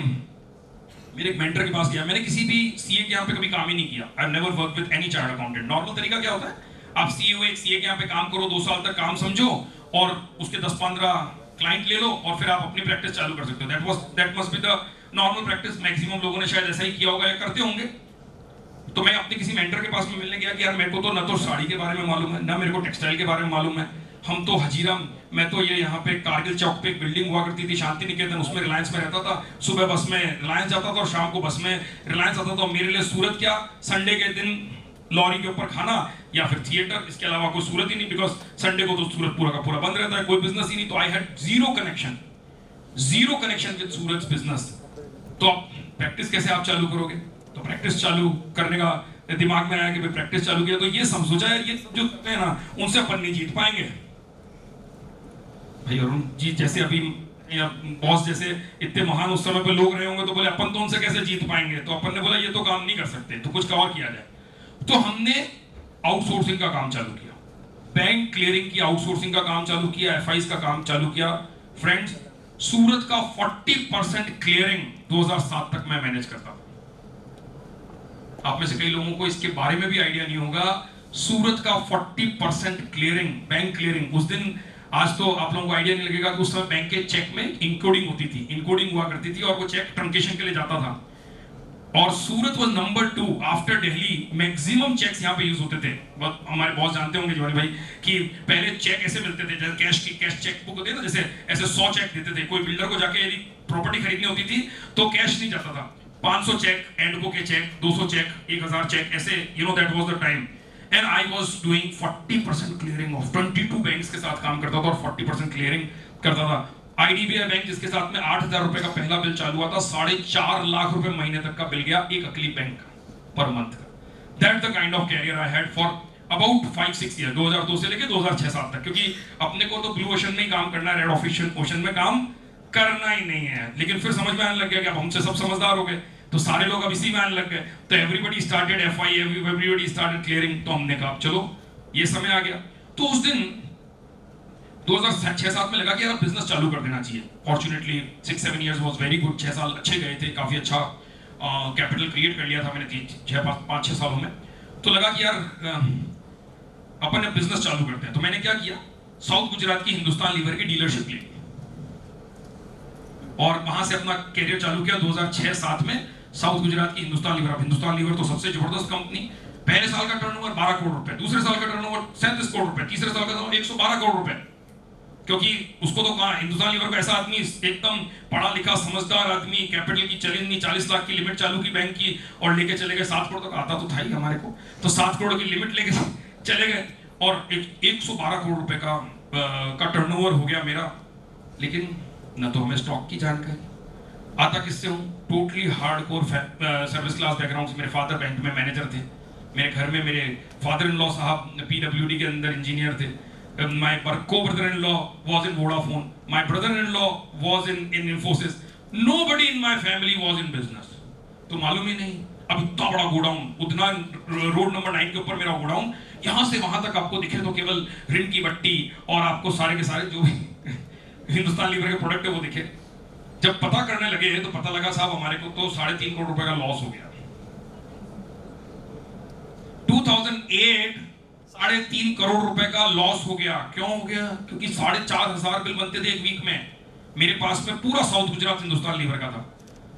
मेरे एक मेंटर के पास गया, मैंने किसी भी सीए के यहाँ पे कभी काम ही नहीं किया। I have never worked with any chartered accountant. Normal तरीका क्या होता है, आप सीए के यहाँ पे काम करो, 2 साल तक काम समझो और उसके 10-15 क्लाइंट ले लो और फिर आप अपनी प्रैक्टिस चालू कर सकते हो। That must be the normal practice. Maximum लोगों ने शायद ऐसा ही किया होगा या करते होंगे। तो मैं अपने किसी मेंटर के पास में मिलने गया कि यार मेरे को तो ना तो साड़ी के बारे में मालूम है, ना मेरे को टेक्सटाइल के बारे में मालूम है। हम तो हजीरा, मैं तो ये यहाँ पे कारगिल चौक पे एक बिल्डिंग हुआ करती थी शांति निकेतन, उसमें रिलायंस में रहता था। सुबह बस में रिलायंस जाता था और शाम को बस में रिलायंस आता था। मेरे लिए सूरत क्या, संडे के दिन लॉरी के ऊपर खाना, या फिर थिएटर, इसके अलावा कोई सूरत ही नहीं, बिकॉज संडे को तो सूरत पूरा का पूरा बंद रहता है, कोई बिजनेस ही नहीं। तो I had zero connection with Surat business. तो अब प्रैक्टिस कैसे आप चालू करोगे? तो प्रैक्टिस चालू करने का दिमाग में आया कि भाई प्रैक्टिस चालू किया, तो ये सोचा यार ये जो है ना उनसे अपन नहीं जीत पाएंगे भाई। अरुण जी जैसे अभी या बॉस जैसे इतने महान उस समय पे लोग रहे होंगे, तो बोले अपन तो उनसे कैसे जीत पाएंगे। तो अपन ने बोला ये तो काम नहीं कर सकते, तो कुछ और किया जाए। तो हमने आउटसोर्सिंग का काम चालू किया, बैंक क्लियरिंग की आउटसोर्सिंग का काम चालू किया, एफआईज का काम चालू किया। फ्रेंड्स, सूरत का 40% क्लियरिंग 2007 तक मैं मैनेज करता था। आप में से कई लोगों को इसके बारे में भी आइडिया नहीं होगा। सूरत का 40% क्लियरिंग, बैंक क्लियरिंग। उस दिन, आज तो आप लोगों को आइडिया नहीं लगेगा कि उस समय बैंक के चेक में इनकोडिंग होती थी, इनकोडिंग हुआ करती थी, और वो चेक ट्रंकेशन के लिए जाता था। और Surat was number 2 after Delhi. Maximum checks यहाँ पे यूज होते थे। हमारे बॉस जानते होंगे जवानी भाई कि पहले चेक ऐसे मिलते थे, जैसे कैश चेक बुक होती है ना, जैसे ऐसे 100 चेक देते थे। कोई बिल्डर को जाके यदि प्रॉपर्टी खरीदनी होती थी तो कैश नहीं जाता था, 500 चेक, एंडको के चेक, 200 चेक, 1000 चेक, ऐसे that was the time. And I was doing 40% clearing of 22 banks के साथ काम करता था और 40% क्लियरिंग करता था। आईडीबीआई बैंक जिसके साथ में 8000 रुपए का पहला बिल चालू हुआ था, 4.5 लाख रुपए महीने तक का बिल गया एक अकेली बैंक पर मंथ का। That the kind of career I had for about 5-6 year, 2002 से लेके 2006-7 तक। क्योंकि अपने को तो ब्लू ओशन में ही काम करना है, रेड ओशन में काम करना ही नहीं है। लेकिन फिर समझ में आने लग गया कि अब हमसे सब समझदार हो गए, तो सारे लोग अब इसी में आने लग गए। तो everybody started FI, everybody started clearing. तो हमने कहा चलो ये समय आ गया। तो उस दिन 2006-7 में लगा कि यार बिजनेस चालू कर देना चाहिए। Fortunately 6-7 years was very good. 6 साल अच्छे गए थे, काफी अच्छा कैपिटल क्रिएट कर लिया था मैंने 5-6 सालों में। तो लगा कि यार अपन ने बिजनेस चालू करते हैं। तो मैंने क्या किया, साउथ गुजरात की हिंदुस्तान लीवर की डीलरशिप ली और वहां से अपना कैरियर चालू किया। 2006-7 में साउथ गुजरात की हिंदुस्तान लीवर तो सबसे जबरदस्त कंपनी। पहले साल का टर्नओवर 12 करोड़ रुपए, दूसरे साल का टर्नओवर 37 करोड़ रुपए, तीसरे साल का टर्नओवर 112 करोड़ रुपए। क्योंकि उसको तो कहा हिंदुस्तान लीवर को ऐसा आदमी, एकदम पढ़ा लिखा समझदार आदमी, कैपिटल की चली नहीं, 40 लाख की लिमिट चालू की बैंक की और लेके चले गए 7 करोड़ तक। आता तो था ही हमारे को, तो 7 करोड़ की लिमिट लेके चले गए और 112 करोड़ रुपए का टर्नओवर हो गया मेरा। लेकिन न तो हमें स्टॉक की जानकारी, आता किससे हूँ, totally hardcore service class background से। मेरे फादर बैंक में मैनेजर थे, मेरे घर में मेरे फादर इन लॉ साहब पीडब्ल्यूडी के अंदर इंजीनियर थे। My co-brother-in-law was in Vodafone. My brother-in-law was in Infosys. Nobody in my family was in business. तो मालूम ही नहीं। अब इतना बड़ा गोडाउन, उतना रोड नंबर 9 के ऊपर मेरा गोडाउन, यहाँ से वहां तक आपको दिखे तो केवल ऋण की बट्टी और आपको सारे के सारे जो हिंदुस्तान लीवर के प्रोडक्ट है वो दिखे। जब पता करने लगे तो पता लगा साहब हमारे को तो 3.5 करोड़ रुपए का लॉस हो गया। 2008 3.5 करोड़ रुपए का लॉस हो गया। क्यों हो गया? क्योंकि 4,500 बिल बनते थे एक वीक में। मेरे पास में पूरा साउथ गुजरात हिंदुस्तान लीवर का था,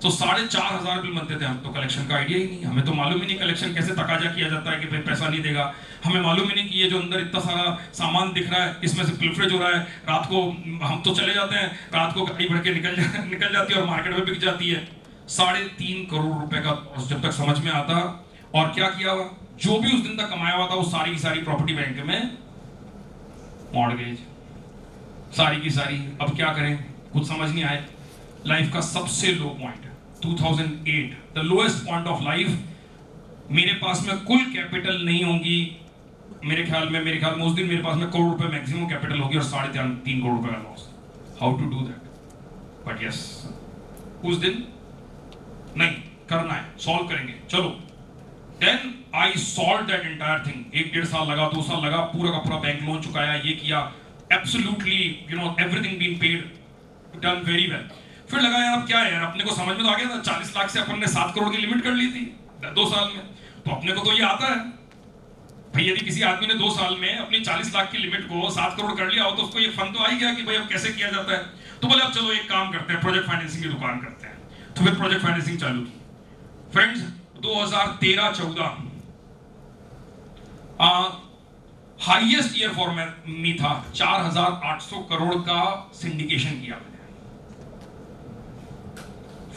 तो 4,500 बिल बनते थे। हम तो कलेक्शन का आइडिया ही नहीं, हमें तो मालूम ही नहीं कलेक्शन कैसे तकाजा किया जाता है कि भाई पैसा नहीं देगा। हमें मालूम ही नहीं कि ये जो अंदर इतना सारा सामान दिख रहा है इसमें से पिलफरेज हो रहा है। रात को हम तो चले जाते हैं, रात को गाड़ी भर के निकल जाती है और मार्केट में बिक जाती है। 3.5 करोड़ रुपए का जब तक समझ में आता। और क्या किया हुआ, जो भी उस दिन तक कमाया हुआ था वो सारी की सारी प्रॉपर्टी बैंक में मॉर्गेज, सारी की सारी। अब क्या करें, कुछ समझ नहीं आए। लाइफ का सबसे low point 2008, the lowest point of life. मेरे पास में कुल कैपिटल नहीं होगी, मेरे ख्याल में उस दिन मेरे पास में करोड़ रुपए मैक्सिमम कैपिटल होगी और 3.5 करोड़ रुपए का loss. How to do that? But yes, उस दिन नहीं करना है, सॉल्व करेंगे, चलो। Then I solved that entire thing. 1-1.5 साल लगा, 2 साल लगा, पूरा का पूरा बैंक लोन चुकाया, ये किया, absolutely everything being paid, done very well. फिर लगा यार अब क्या है यार, अपने को समझ में तो आ गया था। 40 लाख से अपन ने 7 करोड़ की लिमिट कर ली थी 2 साल में, तो अपने को तो ये आता है भाई। यदि किसी आदमी ने 2 साल में अपनी 40 लाख की लिमिट को 7 करोड़ कर लिया हो तो उसको ये फन तो आ ही गया कि भाई अब कैसे किया जाता है। तो बोले अब चलो एक काम करते हैं, प्रोजेक्ट फाइनेंसिंग की दुकान करते हैं। तो फिर प्रोजेक्ट फाइनेंसिंग चालू की। Friends, 2013-14 highest year for me था। 4,800 करोड़ का सिंडिकेशन किया मैंने।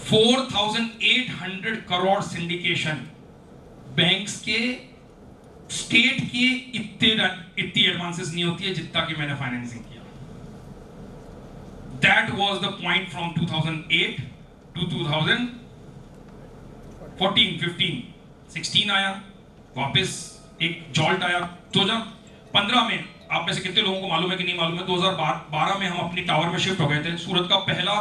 4,800 करोड़ सिंडिकेशन बैंक्स के स्टेट की इतनी एडवांसेस नहीं होती है जितना कि मैंने फाइनेंसिंग किया। That was the point from 2008 to 2014, 15, 16 आया, वापस एक जॉल्ट आया। 2015 में आप में से कितने लोगों को मालूम है कि नहीं मालूम है, 2012 में हम अपनी टावर में शिफ्ट हो गए थे। सूरत का पहला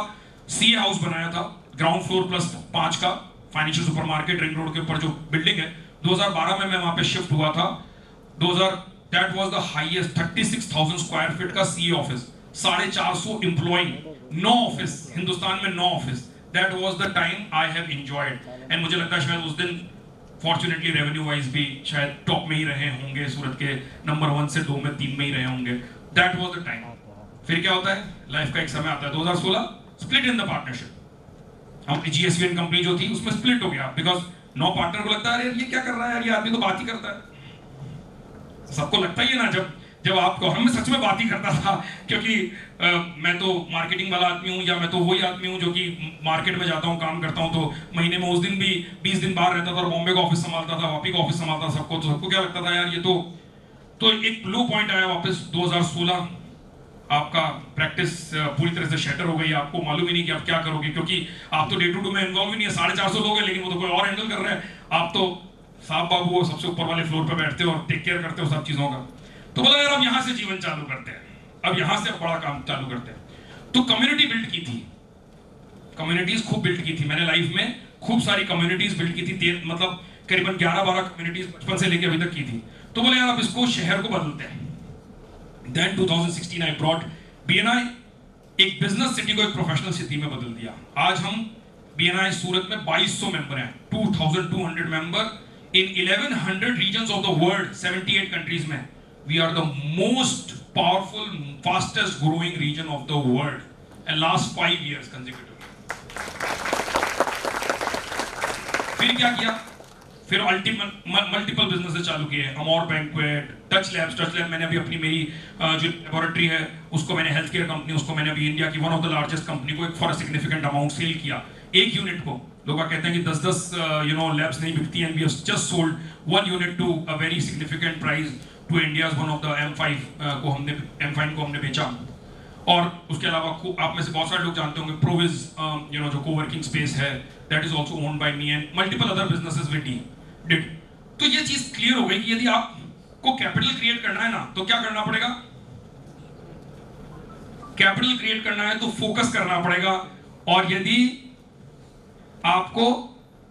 सीए हाउस बनाया था, ग्राउंड फ्लोर +5 का, फाइनेंशियल सुपरमार्केट रिंग रोड के ऊपर जो बिल्डिंग है। 2012 में मैं वहां पे शिफ्ट हुआ था। That was the highest 36,000 square feet का CA office, 450 employ, 9 office, Hindustan में 9 office. That was the time I have enjoyed, and मुझे लगता है शायद उस दिन फॉर्चुनेटली रेवेन्यू वाइज भी शायद टॉप में ही रहे होंगे, सूरत के नंबर 1 से 2 में 3 में ही रहे होंगे। That was the time. फिर क्या होता है, लाइफ का एक समय आता है 2016, स्प्लिट इन द पार्टनरशिप। अपनी जीएसवीएन कंपनी जो थी उसमें स्प्लिट हो गया, बिकॉज 9 पार्टनर को लगता है यार ये क्या कर रहा है यार, ये आदमी तो बात ही करता है। सबको लगता ही है ना, जब आपको, हम सच में बात ही करता था, क्योंकि मैं तो मार्केटिंग वाला आदमी हूँ, या मैं तो वही आदमी हूँ जो कि मार्केट में जाता हूँ, काम करता हूँ, तो महीने में उस दिन भी 20 दिन बाहर रहता था और बॉम्बे का ऑफिस संभालता था, वापी का ऑफिस संभालता था सबको। तो सबको क्या लगता था यार ये तो एक लो पॉइंट आया वापस 2016। आपका प्रैक्टिस पूरी तरह से शटर हो गई, आपको मालूम ही नहीं कि आप क्या करोगे, क्योंकि आप तो डे टू डे में इन्वॉल्व ही नहीं है। 450 लोग हैं लेकिन वो तो कोई और हैंडल कर रहे हैं, आप तो साहब बाबू सबसे ऊपर वाले फ्लोर पे बैठते हो और टेक केयर करते हो सब चीजों का। तो बोला यार अब यहाँ से जीवन चालू करते हैं, अब यहाँ से बड़ा काम चालू करते हैं। तो कम्युनिटी बिल्ड की थी, कम्युनिटीज खूब बिल्ड की थी मैंने लाइफ में, खूब सारी कम्युनिटीज बिल्ड की थी, मतलब करीबन 11-12 कम्युनिटीज बचपन से लेकर अभी तक की थी। तो बोले यार अब इसको शहर को बदलते हैं। Then 2016 I brought BNI, एक बिजनेस सिटी को एक प्रोफेशनल सिटी में बदल दिया। आज हम BNI सूरत में 2200 मेंबर हैं, 2200 member in 1100 regions of the world, 78 countries में। We are the most powerful, fastest growing region of the world and last 5 years consecutively. फिर क्या किया, फिर मल्टीपल बिजनेसेस चालू किए, अमोर बैंक्वेट, टच लैब मैंने अभी अपनी मेरी जो लेबोरेटरी है उसको मैंने, हेल्थ केयर कंपनी, उसको मैंने अभी इंडिया की one of the largest company को एक for a significant amount sale किया, एक यूनिट को। लोग कहते हैं कि 10-10 लैब्स नहीं बिकती, and we have just sold 1 unit to a very significant price to India's one of the M5 को हमने बेचा। और उसके अलावा आप में से बहुत सारे लोग जानते होंगे प्रोविज जो कोवर्किंग स्पेस है, that is also owned by me, and multiple other businesses we did. तो ये चीज क्लियर हो गई कि यदि आपको कैपिटल क्रिएट करना है ना, तो क्या करना पड़ेगा, कैपिटल क्रिएट करना है तो फोकस करना पड़ेगा, और यदि आपको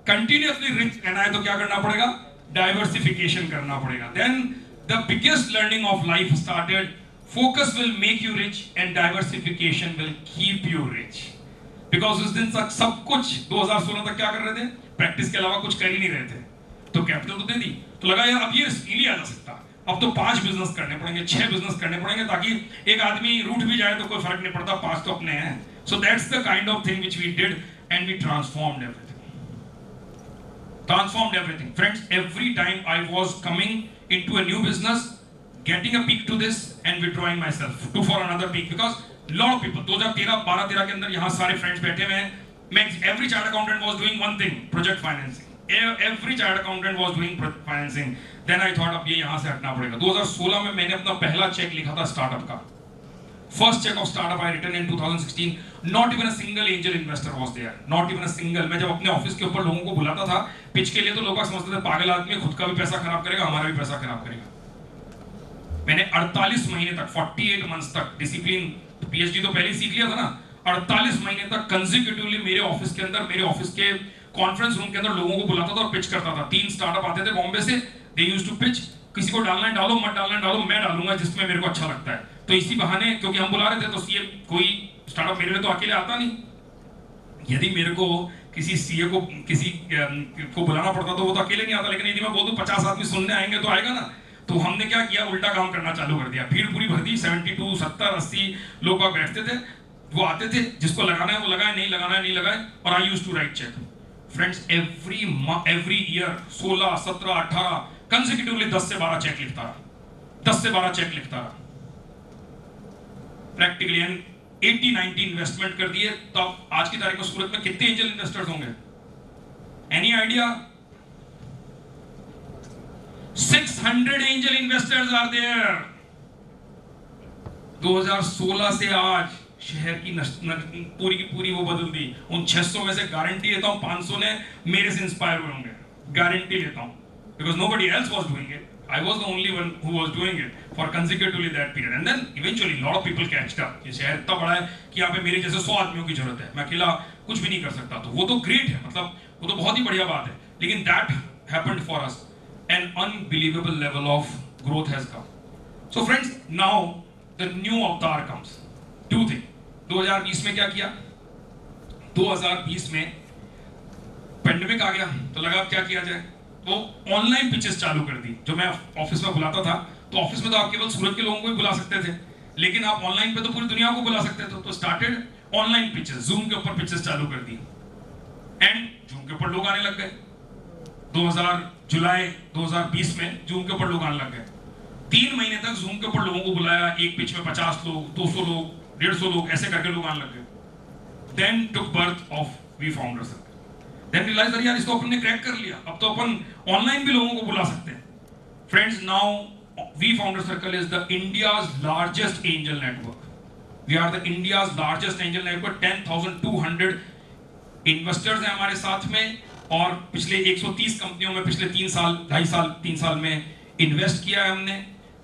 कंटिन्यूअसली रिच रहना है तो क्या करना पड़ेगा, डाइवर्सिफिकेशन करना पड़ेगा। Then the biggest learning of life started, focus will make you rich and diversification will keep you rich, because उस दिन तक सब कुछ 2016 तक क्या कर रहे थे, प्रैक्टिस के अलावा कुछ कर ही नहीं रहे थे। तो कैपिटल तो दे दी, तो लगा यार अब ये इजीली आ जा सकता, अब तो 5 बिजनेस करने पड़ेंगे, 6 बिजनेस करने पड़ेंगे, ताकि एक आदमी रूठ भी जाए तो कोई फर्क नहीं पड़ता, 5 तो अपने हैं। So that's the kind of thing which we did and we transformed everything. Friends, every time I was coming into a new business, getting a peak to this and withdrawing myself to for another peak, because lot of people 2013 के अंदर यहाँ सारे friends बैठे हुए हैं। Every chartered accountant was doing one thing, project financing. Every chartered accountant was doing project financing. Then I thought अब ये यहाँ से हटना पड़ेगा। 2016 में मैंने अपना पहला चेक लिखा था स्टार्टअप का। First check of startup I written in 2016. Not even a single angel investor was there. Not even a single. मैं जब अपने ऑफिस के ऊपर लोगों को बुलाता था पिच के लिए, तो लोग समझते थे पागल आदमी, खुद का भी पैसा खराब करेगा, हमारा भी पैसा खराब करेगा। मैंने 48 महीने तक, 48 मंथ्स तक डिसिप्लिन, पीएचडी तो पहले ही सीख लिया था ना, 48 महीने तक कंसेक्यूटिवली मेरे ऑफिस के अंदर, मेरे ऑफिस के कॉन्फ्रेंस रूम के अंदर लोगों को बुलाता था और पिच करता था। 3 स्टार्टअप आते थे बॉम्बे से, दे यूज्ड टू पिच, किसी को डालना है डालो, मत डालना है डालो, मैं डालूंगा जिसमें मेरे को अच्छा लगता है। तो इसी बहाने, क्योंकि हम बुला रहे थे, तो सीए कोई स्टार्टअप मेरे लिए तो अकेले आता नहीं, यदि मेरे को किसी सीए को को बुलाना पड़ता तो वो तो अकेले नहीं आता, लेकिन यदि मैं बोल दूं 50 आदमी सुनने आएंगे तो आएगा ना। तो हमने क्या किया, उल्टा काम करना चालू कर दिया, भीड़ पूरी भर दी, 72, 70, 80 लोग बैठते थे, वो आते थे, जिसको लगाना है वो लगाए, नहीं लगाना है नहीं लगाए, और I used to write check. Friends, every year 16, 17, 18 consecutively 10 से 12 चेक लिखता रहा, 10 से 12 चेक लिखता रहा प्रैक्टिकली, एंड 80-90 इन्वेस्टमेंट कर दिए। तो आज की तारीख में सूरत में कितने एंजल इन्वेस्टर्स होंगे, any idea? 600 angel investors are there. 2016 से आज शहर की पूरी की पूरी वो बदल दी। उन 600 में से गारंटी लेता हूं 500 ने मेरे से इंस्पायर हुए होंगे, गारंटी लेता हूं, because nobody else was doing it. I was the only one who was doing it for consecutively that period, and then eventually lot of people catched up. ये शहर इतना बड़ा है कि यहाँ पे मेरे जैसे 100 आदमियों की जरूरत है, मैं अकेला कुछ भी नहीं कर सकता। तो वो तो ग्रेट है, मतलब वो तो बहुत ही बढ़िया बात है, लेकिन that happened for us. An unbelievable level of growth has come. So friends, now the new avatar comes. Two things. 2020 में क्या किया? 2020 में पेंडेमिक आ गया, तो लगा क्या किया जाए, तो ऑनलाइन पिचेस चालू कर दी। जो मैं ऑफिस में बुलाता था, तो ऑफिस में तो आप केवल सूरत के लोगों को ही बुला सकते थे, लेकिन आप ऑनलाइन पे तो पूरी दुनिया को बुला सकते थे। तो स्टार्टेड ऑनलाइन पिचेस, जूम के ऊपर पिचेस चालू कर दी, एंड जूम के ऊपर लोग आने लग गए। जुलाई 2020 में जूम के ऊपर लोग आने लग गए। 3 महीने तक जूम के ऊपर लोगों को बुलाया, एक पिच में 50 लोग, 200 लोग, 150 लोग, ऐसे करके लोग आने लग गए। Then took birth of we founder circle. Then realise यार इसको अपन ने क्रैक कर लिया, अब तो अपन ऑनलाइन भी लोगों को बुला सकते हैं। Friends, now we founder circle is the India's largest angel network. We are the India's largest angel network. 10,200 investors हैं हमारे साथ में, और पिछले 130 कंपनियों में पिछले 3 साल 3 साल में इन्वेस्ट किया है हमने।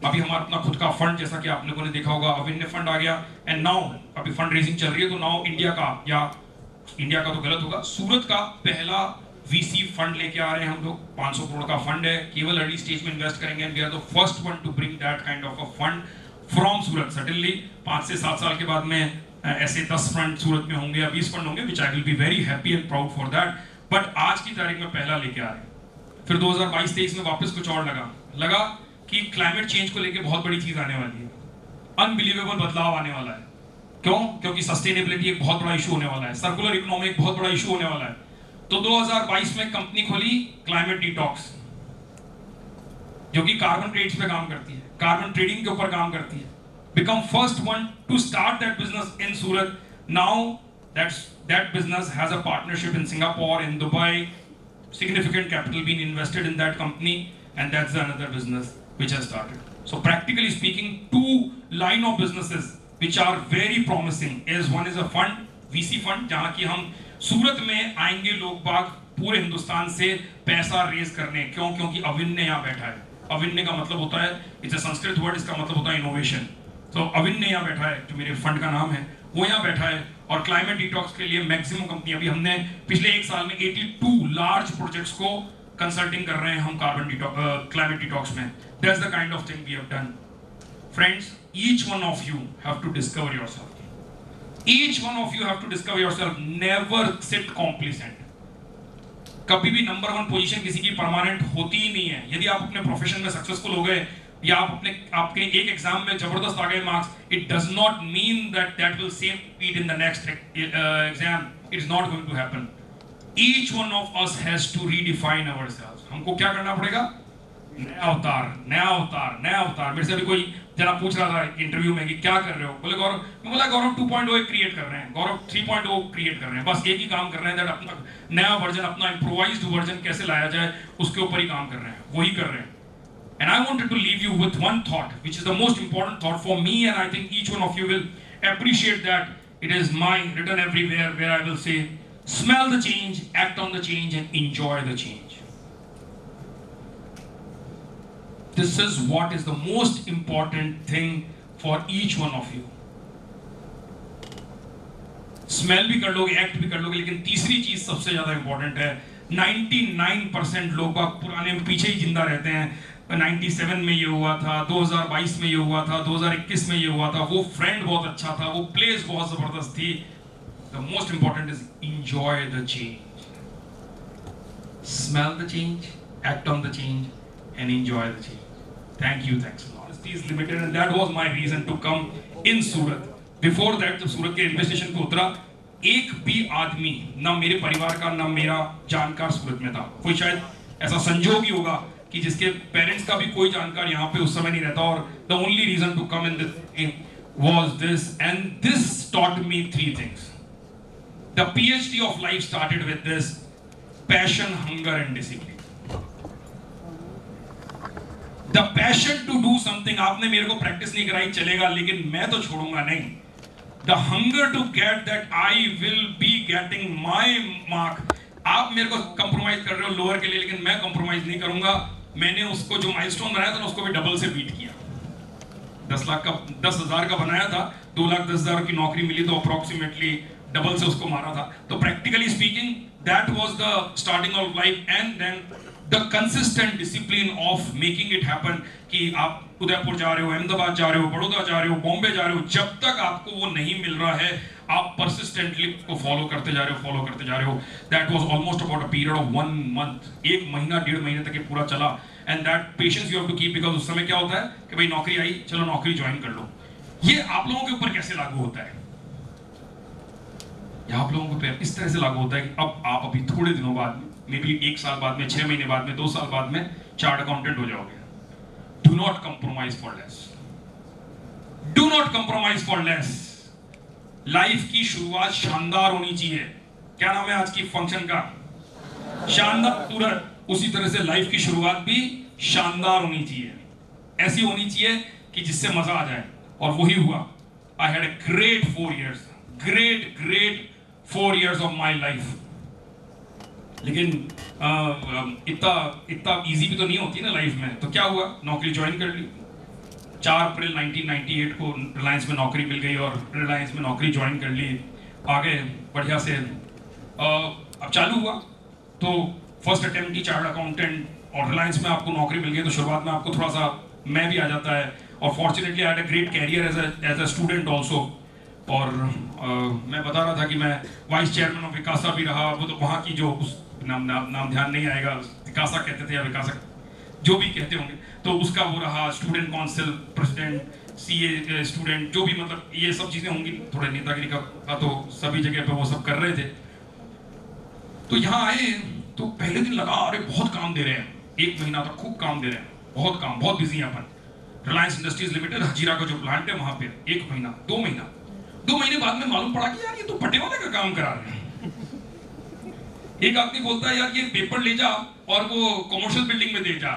अभी हमारा अपना खुद का फंड, जैसा कि आप लोगों ने देखा होगा, अविन्य फंड आ गया, एंड नाउ अभी फंड रेजिंग चल रही है। तो नाउ इंडिया का, या इंडिया का तो गलत होगा, सूरत का पहला वीसी फंड लेके आ रहे हैं हम लोग। 500 करोड़ का फंड है, केवल अर्ली स्टेज में इन्वेस्ट करेंगे, and we are the first one to bring that kind of a fund from Surat. Certainly 5 से 7 साल के बाद में ऐसे 10 फंड सूरत में होंगे या 20 फंड होंगे, which I will be very happy and proud for that. But आज की तारीख में पहला लेके आ रहे हैं। फिर 2022-23 में वापस कुछ और लगा कि क्लाइमेट चेंज को लेके बहुत बड़ी चीज आने वाली है, अनबिलीवेबल बदलाव आने वाला है। क्यों? क्योंकि सस्टेनेबिलिटी एक बहुत बड़ा इशू होने वाला है, सर्कुलर इकोनॉमी एक बहुत बड़ा इशू होने वाला है। तो 2022 में कंपनी खोली क्लाइमेट डिटॉक्स, जो कि कार्बन क्रेडिट्स पे काम करती है, कार्बन ट्रेडिंग के ऊपर काम करती है। Become first one to start that business in Surat. Now that business has a partnership in Singapore, in Dubai, significant capital being invested in that company, and that's another business which has started. So practically speaking, 2 line of businesses which are very promising is one is a fund, VC fund, जहाँ की हम सूरत में आएंगे लोग बाग पूरे हिंदुस्तान से पैसा raise करने। क्यों? क्योंकि अविन्य यहाँ बैठा है। अविन्य का मतलब होता है, इट्स अ संस्कृत वर्ड, इसका मतलब होता है इनोवेशन। तो अविन्य यहाँ बैठा है, जो मेरे फंड का नाम है, वो यहाँ बैठा है। और क्लाइमेट डिटॉक्स के लिए मैक्सिमम कंपनी, अभी हमने पिछले 1 साल में 82 लार्ज प्रोजेक्ट्स को कंसल्टिंग कर रहे हैं हम क्लाइमेट डिटॉक्स में। That's the kind of thing we have done. Friends, each one of you have to discover yourself. Each one of you have to discover yourself. Never sit complacent. कभी भी number 1 position किसी की permanent होती ही नहीं है। यदि आप अपने प्रोफेशन में सक्सेसफुल हो गए, या आपके एक एग्जाम में जबरदस्त आ गए marks, it does not mean that will same repeat in the next exam. It is not going to happen. Each one of us has to redefine ourselves. हमको क्या करना पड़ेगा? नया अवतार, नया अवतार, नया अवतार। मेरे से अभी कोई जना पूछ रहा था इंटरव्यू में कि क्या कर रहे हो, बोले गौरव, मैं बोला गौरव 2.0 क्रिएट कर रहे हैं, गौरव 3.0 क्रिएट कर रहे हैं। बस एक ही काम कर रहे हैं, दैट अपना नया वर्जन, अपना इम्प्रोवाइज्ड वर्जन कैसे लाया जाए, उसके ऊपर ही काम कर रहे हैं, वही कर रहे हैं। And I wanted to leave you with one thought, which is the most important thought for me, and I think each one of you will appreciate that. It is mine, written everywhere, where I will say, smell the change, act on the change, and enjoy the change. This is what is the most important thing for each one of you. Smell भी कर लोगे, act भी कर लोगे, लेकिन तीसरी चीज सबसे ज्यादा इंपॉर्टेंट है। 99% लोग पुराने में पीछे ही जिंदा रहते हैं। 97 में ये हुआ था, 2022 में ये हुआ था, 2021 में ये हुआ था, वो फ्रेंड बहुत अच्छा था, वो प्लेस बहुत जबरदस्त थी। The most important is enjoy the change. Smell the change, act on the change, and enjoy the change. Thank you, thanks a lot. Honesty is limited, and that was my reason to come in Surat. Before that, जब सूरत के railway station पे उतरा, एक भी आदमी, ना मेरे परिवार का, ना मेरा जानकार सूरत में था। कोई शायद ऐसा संजोग ही होगा कि जिसके पेरेंट्स का भी कोई जानकार यहाँ पे उस समय नहीं रहता, और the only reason to come in this was this, and this taught me 3 things. The PhD of life started with this: passion, hunger and discipline. The passion to do something, आपने मेरे को प्रैक्टिस नहीं कराई चलेगा, लेकिन मैं तो छोड़ूंगा नहीं. The hunger to get that I will be getting my mark. आप मेरे को कंप्रोमाइज कर रहे हो लोअर के लिए, लेकिन मैं कंप्रोमाइज नहीं करूंगा. मैंने उसको जो माइलस्टोन बनाया था उसको भी डबल से बीट किया. 10,000 का बनाया था, 2,10,000 की नौकरी मिली तो अप्रोक्सीमेटली डबल से उसको मारा था. तो practically speaking that was the starting of life. And then the consistent discipline of making it happen कि आप उदयपुर जा रहे हो, अहमदाबाद जा रहे हो, बड़ौदा जा रहे हो, बॉम्बे जा रहे हो, जब तक आपको वो नहीं मिल रहा है आप परसिस्टेंटली को फॉलो करते जा रहे हो. That was almost about a period of 1 month, 1 महीना 1.5 महीने तक ये पूरा चला. And that patience you have to keep, because उस समय क्या होता है कि भाई नौकरी आई, चलो नौकरी ज्वाइन कर लो. ये आप लोगों के ऊपर कैसे लागू होता है? आप लोगों के ऊपर इस तरह से लागू होता है कि अब आप अभी थोड़े दिनों बाद, मे बी 1 साल बाद में, 6 महीने बाद में, 2 साल बाद में चार्ट अकाउंटेंट हो जाओगे. Do not compromise for less. Do not compromise for less. Life की शुरुआत शानदार होनी चाहिए. क्या नाम है आज की फंक्शन का? शानदार सूरत. उसी तरह से लाइफ की शुरुआत भी शानदार होनी चाहिए. ऐसी होनी चाहिए कि जिससे मजा आ जाए. और वही हुआ. आई had a great 4 years, great 4 years of my life. लेकिन इतना इजी भी तो नहीं होती ना लाइफ में. तो क्या हुआ, नौकरी ज्वाइन कर ली. 4 अप्रैल 1998 को रिलायंस में नौकरी मिल गई और रिलायंस में नौकरी ज्वाइन कर ली. आगे बढ़िया से अब चालू हुआ. तो फर्स्ट अटेम्प्ट की चार्ट अकाउंटेंट और रिलायंस में आपको नौकरी मिल गई. तो शुरुआत में आपको थोड़ा सा मैं भी आ जाता है. और fortunately I had a great career as a student also. और मैं बता रहा था कि मैं वाइस चेयरमैन ऑफ विकासा भी रहा. वो तो वहाँ की जो उस नाम ध्यान नहीं आएगा, विकासा कहते थे या विकासा जो भी कहते होंगे, तो उसका वो रहा. Student council president, CA student, जो भी मतलब ये सब चीज़ें होंगी. थोड़े नेतागिरी का तो सभी जगह पे वो सब कर रहे थे. तो यहाँ आए तो पहले दिन लगा अरे बहुत काम दे रहे हैं. 1 महीना तक खूब काम दे रहे हैं, बहुत काम, बहुत बिजी है अपन. रिलायंस इंडस्ट्रीज लिमिटेड हजीरा का जो प्लांट है वहाँ पे 1 महीना 2 महीने बाद में मालूम पड़ा कि यार ये तो पटेवाला का काम करा रहे हैं. एक आदमी बोलता है यार ये पेपर ले जा और वो कमर्शियल बिल्डिंग में दे जा.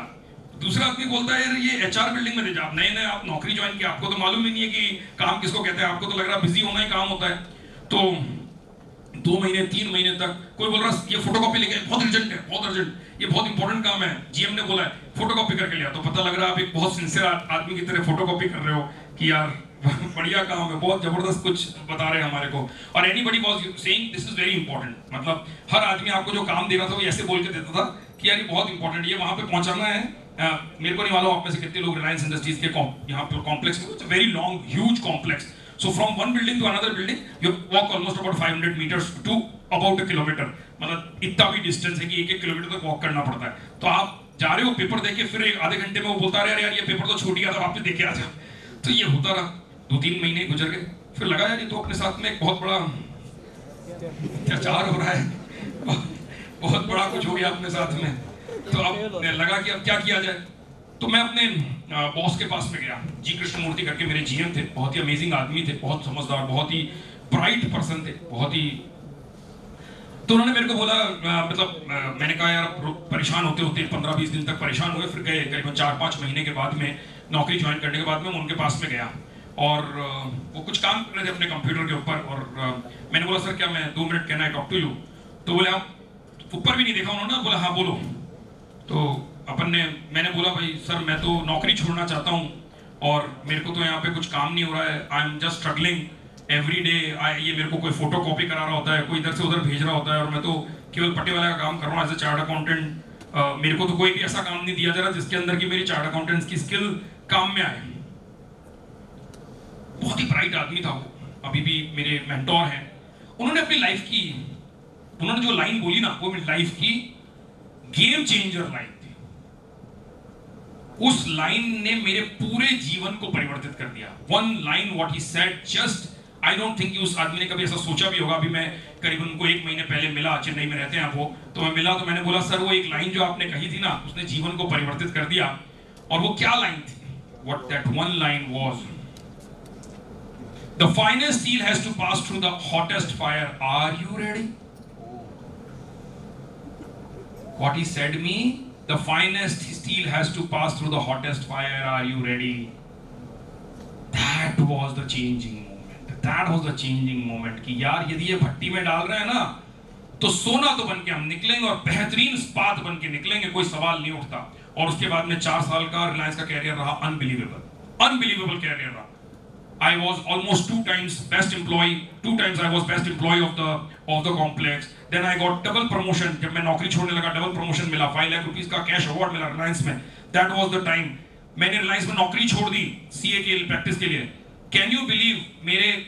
दूसरा आदमी बोलता है यार ये एचआर बिल्डिंग में दे जा. नए आप नौकरी ज्वाइन किया, आपको तो मालूम ही नहीं है कि काम किसको कहते हैं. आपको तो लग रहा है बिजी होना ही काम होता है. तो 2 महीने 3 महीने तक कोई बोल रहा ये फोटोकॉपी लेके, बहुत अर्जेंट है, बहुत अर्जेंट, ये बहुत इंपॉर्टेंट काम है, जीएम ने बोला है फोटोकॉपी करके लिया. तो पता लग रहा है आप एक बहुत सिंसियर आदमी की तरह फोटोकॉपी कर रहे हो कि यार बढ़िया काम है, बहुत जबरदस्त कुछ बता रहे हैं हमारे को. और anybody was saying this is very important. मतलब हर आदमी आपको जो काम दे रहा था वो ऐसे बोल के देता था कि यार ये बहुत इंपॉर्टेंट, ये वहां पे पहुंचाना है. मेरे को नहीं मालूम आप में से कितने लोग रिलायंस इंडस्ट्रीज के यहाँ पे कॉम्प्लेक्स में, it's a very long huge complex. So from one building to another building you walk almost about 500 meters to about 1 kilometer. मतलब इतना भी डिस्टेंस है कि 1-1 किलोमीटर तक वॉक करना पड़ता है. तो आप जा रहे हो पेपर देके, फिर 1 आधे घंटे में वो बोलता रहा यार ये पेपर तो छूट गया था, वापस देके आ जा. तो ये होता रहा. 2-3 महीने गुजर गए. फिर लगा यार ये तो अपने साथ में एक बहुत बड़ा अत्याचार हो रहा है, बहुत बड़ा कुछ हो गया अपने साथ में. तो अब लगा कि अब क्या किया जाए. तो मैं अपने बॉस के पास में गया. जी कृष्ण मूर्ति करके मेरे जीएम थे, बहुत ही अमेजिंग आदमी थे, बहुत समझदार, बहुत ही ब्राइट पर्सन थे, बहुत ही. तो उन्होंने मेरे को बोला मतलब मैंने कहा यार परेशान होते होते 15-20 दिन तक परेशान हुए. फिर गए करीबन 4-5 महीने के बाद में, नौकरी ज्वाइन करने के बाद में उनके पास में गया और वो कुछ काम कर रहे थे अपने कंप्यूटर के ऊपर. और मैंने बोला सर क्या मैं 2 minute can I talk to you. तो बोले आप ऊपर भी नहीं देखा उन्होंने, बोला हाँ बोलो. तो मैंने बोला भाई सर मैं तो नौकरी छोड़ना चाहता हूँ और मेरे को तो यहाँ पे कुछ काम नहीं हो रहा है. I am just struggling every day. ये मेरे को कोई फोटो कॉपी करा रहा होता है, कोई इधर से उधर भेज रहा होता है और मैं तो केवल पट्टे वाले का काम कर रहा हूँ एज ए चार्ट अकाउंटेंट. मेरे को तो कोई भी ऐसा काम नहीं दिया जा रहा जिसके अंदर की मेरी चार्ट अकाउंटेंट्स की स्किल काम में आए. बहुत ही ब्राइट आदमी था वो, अभी भी मेरे मेंटोर हैं. उन्होंने अपनी लाइफ की, उन्होंने जो लाइन बोली ना वो मेरी लाइफ की गेम चेंजर लाइन थी. उस लाइन ने मेरे पूरे जीवन को परिवर्तित कर दिया. One line what he said, just I don't think उस आदमी ने कभी ऐसा सोचा भी होगा. अभी मैं करीबन उनको 1 महीने पहले मिला, चेन्नई में रहते हैं वो, तो मैं मिला तो मैंने बोला सर वो एक लाइन जो आपने कही थी ना उसने जीवन को परिवर्तित कर दिया. और वो क्या लाइन थी? What that one line was, the finest steel has to pass through the hottest fire. Are you ready? What he said me, the finest steel has to pass through the hottest fire. Are you ready? That was the changing moment. That was the changing moment कि यार यदि ये भट्टी में डाल रहे हैं ना तो सोना तो बन के हम निकलेंगे और बेहतरीन इस्पात बन के निकलेंगे, कोई सवाल नहीं उठता। और उसके बाद में 4 साल का रिलायंस का कैरियर रहा, अनबिलीवेबल कैरियर रहा। I was almost 2 times best employee, 2 times I was best employee of the complex. Then I got double promotion. जब मैं नौकरी छोड़ने लगा डबल प्रमोशन मिला, 5 लाख रुपीस का कैश अवार्ड मिला रिलायंस में। That was the time मैंने रिलायंस में नौकरी छोड़ दी सीए के प्रैक्टिस के लिए। कैन यू बिलीव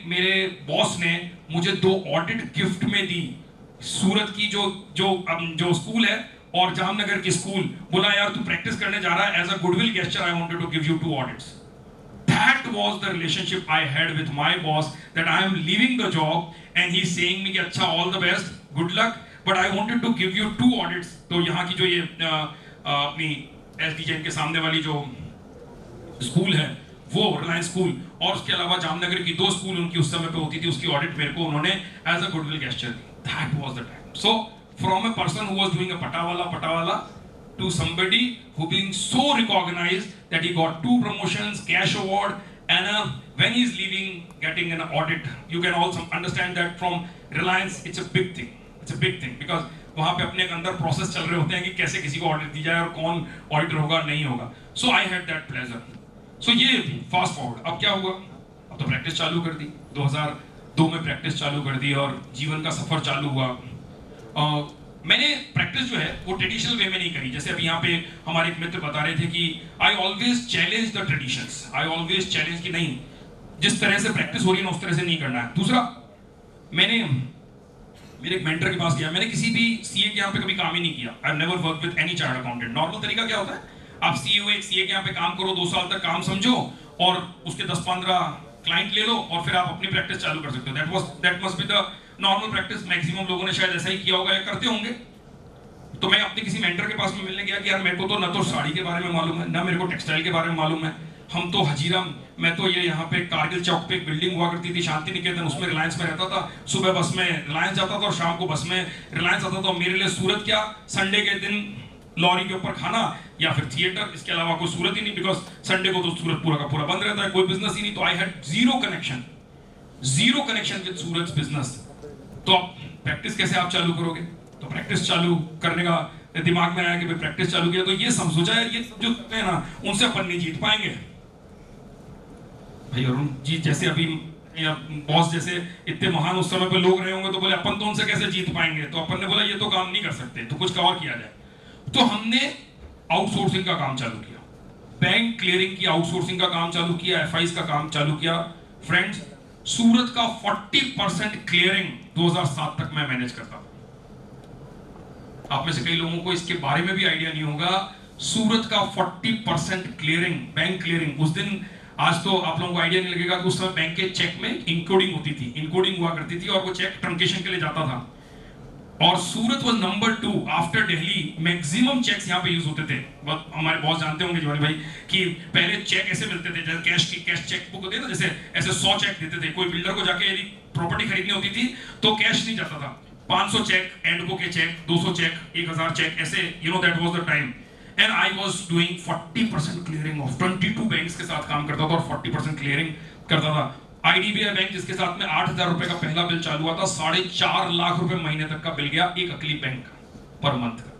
मेरे बॉस ने मुझे 2 ऑडिट गिफ्ट में दी। सूरत की जो स्कूल है और जामनगर की स्कूल, बोला यार तू प्रैक्टिस करने जा रहा है, as a goodwill gesture I wanted to give you 2 audits. That was the relationship I had with my boss, that I am leaving the job and he's saying me कि अच्छा all the best, good luck, but I wanted to give you 2 audits। तो यहाँ की जो ये अपनी SD Jain के सामने वाली जो स्कूल है वो रिलायंस स्कूल, और उसके अलावा जामनगर की 2 स्कूल उनकी उस समय पे होती थी, उसकी ऑडिट मेरे को उन्होंने एज अ गुडविल गेस्चर दी। That was the time. So from a person who was doing a patawala to somebody who being so recognized that he got 2 promotions, cash award, and when he's leaving, getting an audit, you can also understand that from Reliance, it's a big thing. It's a big thing because वहाँ पे अपने अंदर process चल रहे होते हैं कि कैसे किसी को ऑडिट दी जाए और कौन ऑडिटर होगा नहीं होगा। So I had that pleasure. So ये फास्ट फॉरवर्ड, अब क्या हुआ? अब तो प्रैक्टिस चालू कर दी, 2002 में प्रैक्टिस चालू कर दी और जीवन का सफर चालू हुआ। मैंने प्रैक्टिस जो है वो ट्रेडिशनल वे में नहीं करी, जैसे अभी यहाँ पे हमारे एक मित्र बता रहे थे कि I always challenge the traditions, I always challenge कि नहीं, जिस तरह से प्रैक्टिस हो रही है ना उस तरह से नहीं करना है। दूसरा, मैंने मेरे एक मेंटर के पास गया, मैंने किसी भी सीए के यहाँ पे कभी काम ही नहीं किया। I have never worked with any chartered accountant. Normal तरीका क्या होता है, आप सीए के यहाँ पे काम करो, 2 साल तक काम समझो और उसके 10-15 क्लाइंट ले लो और फिर आप अपनी प्रैक्टिस चालू कर सकते हो। That must be the normal practice. Maximum लोगों ने शायद ऐसा ही किया होगा या करते होंगे। तो मैं अपने किसी मेंटर के पास में मिलने गया कि यार मेरे को तो ना तो साड़ी के बारे में मालूम है, ना मेरे को टेक्सटाइल के बारे में मालूम है। हम तो हजीरा, मैं तो ये यहाँ पे कारगिल चौक पे एक बिल्डिंग हुआ करती थी शांति निकेतन, उसमें रिलायंस में रहता था। सुबह बस में रिलायंस जाता था और शाम को बस में रिलायंस आता था। मेरे लिए सूरत क्या, संडे के दिन लॉरी के ऊपर खाना या फिर थिएटर, इसके अलावा कोई सूरत ही नहीं, बिकॉज संडे को तो सूरत पूरा का पूरा बंद रहता है, कोई बिजनेस ही नहीं। तो I had zero connection with Surat business. तो अब प्रैक्टिस कैसे आप चालू करोगे? तो प्रैक्टिस चालू करने का दिमाग में आया कि भाई प्रैक्टिस चालू किया तो ये सोचा यार ये जो है ना उनसे अपन नहीं जीत पाएंगे भाई। अरुण जी जैसे अभी या बॉस जैसे इतने महान उस समय पे लोग रहे होंगे तो बोले अपन तो उनसे कैसे जीत पाएंगे। तो अपन ने बोला ये तो काम नहीं कर सकते, तो कुछ और किया जाए। तो हमने आउटसोर्सिंग का काम चालू किया, बैंक क्लियरिंग की आउटसोर्सिंग का काम चालू किया, एफआईस का काम चालू किया। फ्रेंड्स, सूरत का 40% क्लियरिंग 2007 तक मैं मैनेज करता था। आप में से कई लोगों को इसके बारे में भी आइडिया नहीं होगा। सूरत का 40% क्लियरिंग, बैंक क्लियरिंग। उस दिन, आज तो आप लोगों को आइडिया नहीं लगेगा कि उस समय बैंक के चेक में इनकोडिंग होती थी, इनकोडिंग हुआ करती थी और वो चेक ट्रंकेशन के लिए जाता था। और Surat was number 2 after Delhi. Maximum checks यहाँ पे यूज होते थे। हमारे बॉस जानते होंगे जवानी भाई कि पहले चेक ऐसे मिलते थे, जैसे कैश चेक बुक होती है ना, जैसे ऐसे 100 चेक देते थे। कोई बिल्डर को जाके यदि प्रॉपर्टी खरीदनी होती थी तो कैश नहीं जाता था, 500 चेक, एंडको के चेक, 200 चेक, 1000 चेक, ऐसे that was the time. And I was doing 40% clearing of 22 banks के साथ काम करता था और 40% क्लियरिंग करता था। आईडीबीआई बैंक जिसके साथ में 8000 रुपए का पहला बिल चालू हुआ था, 4.5 लाख रुपए महीने तक का बिल गया एक अकली बैंक पर मंथ का।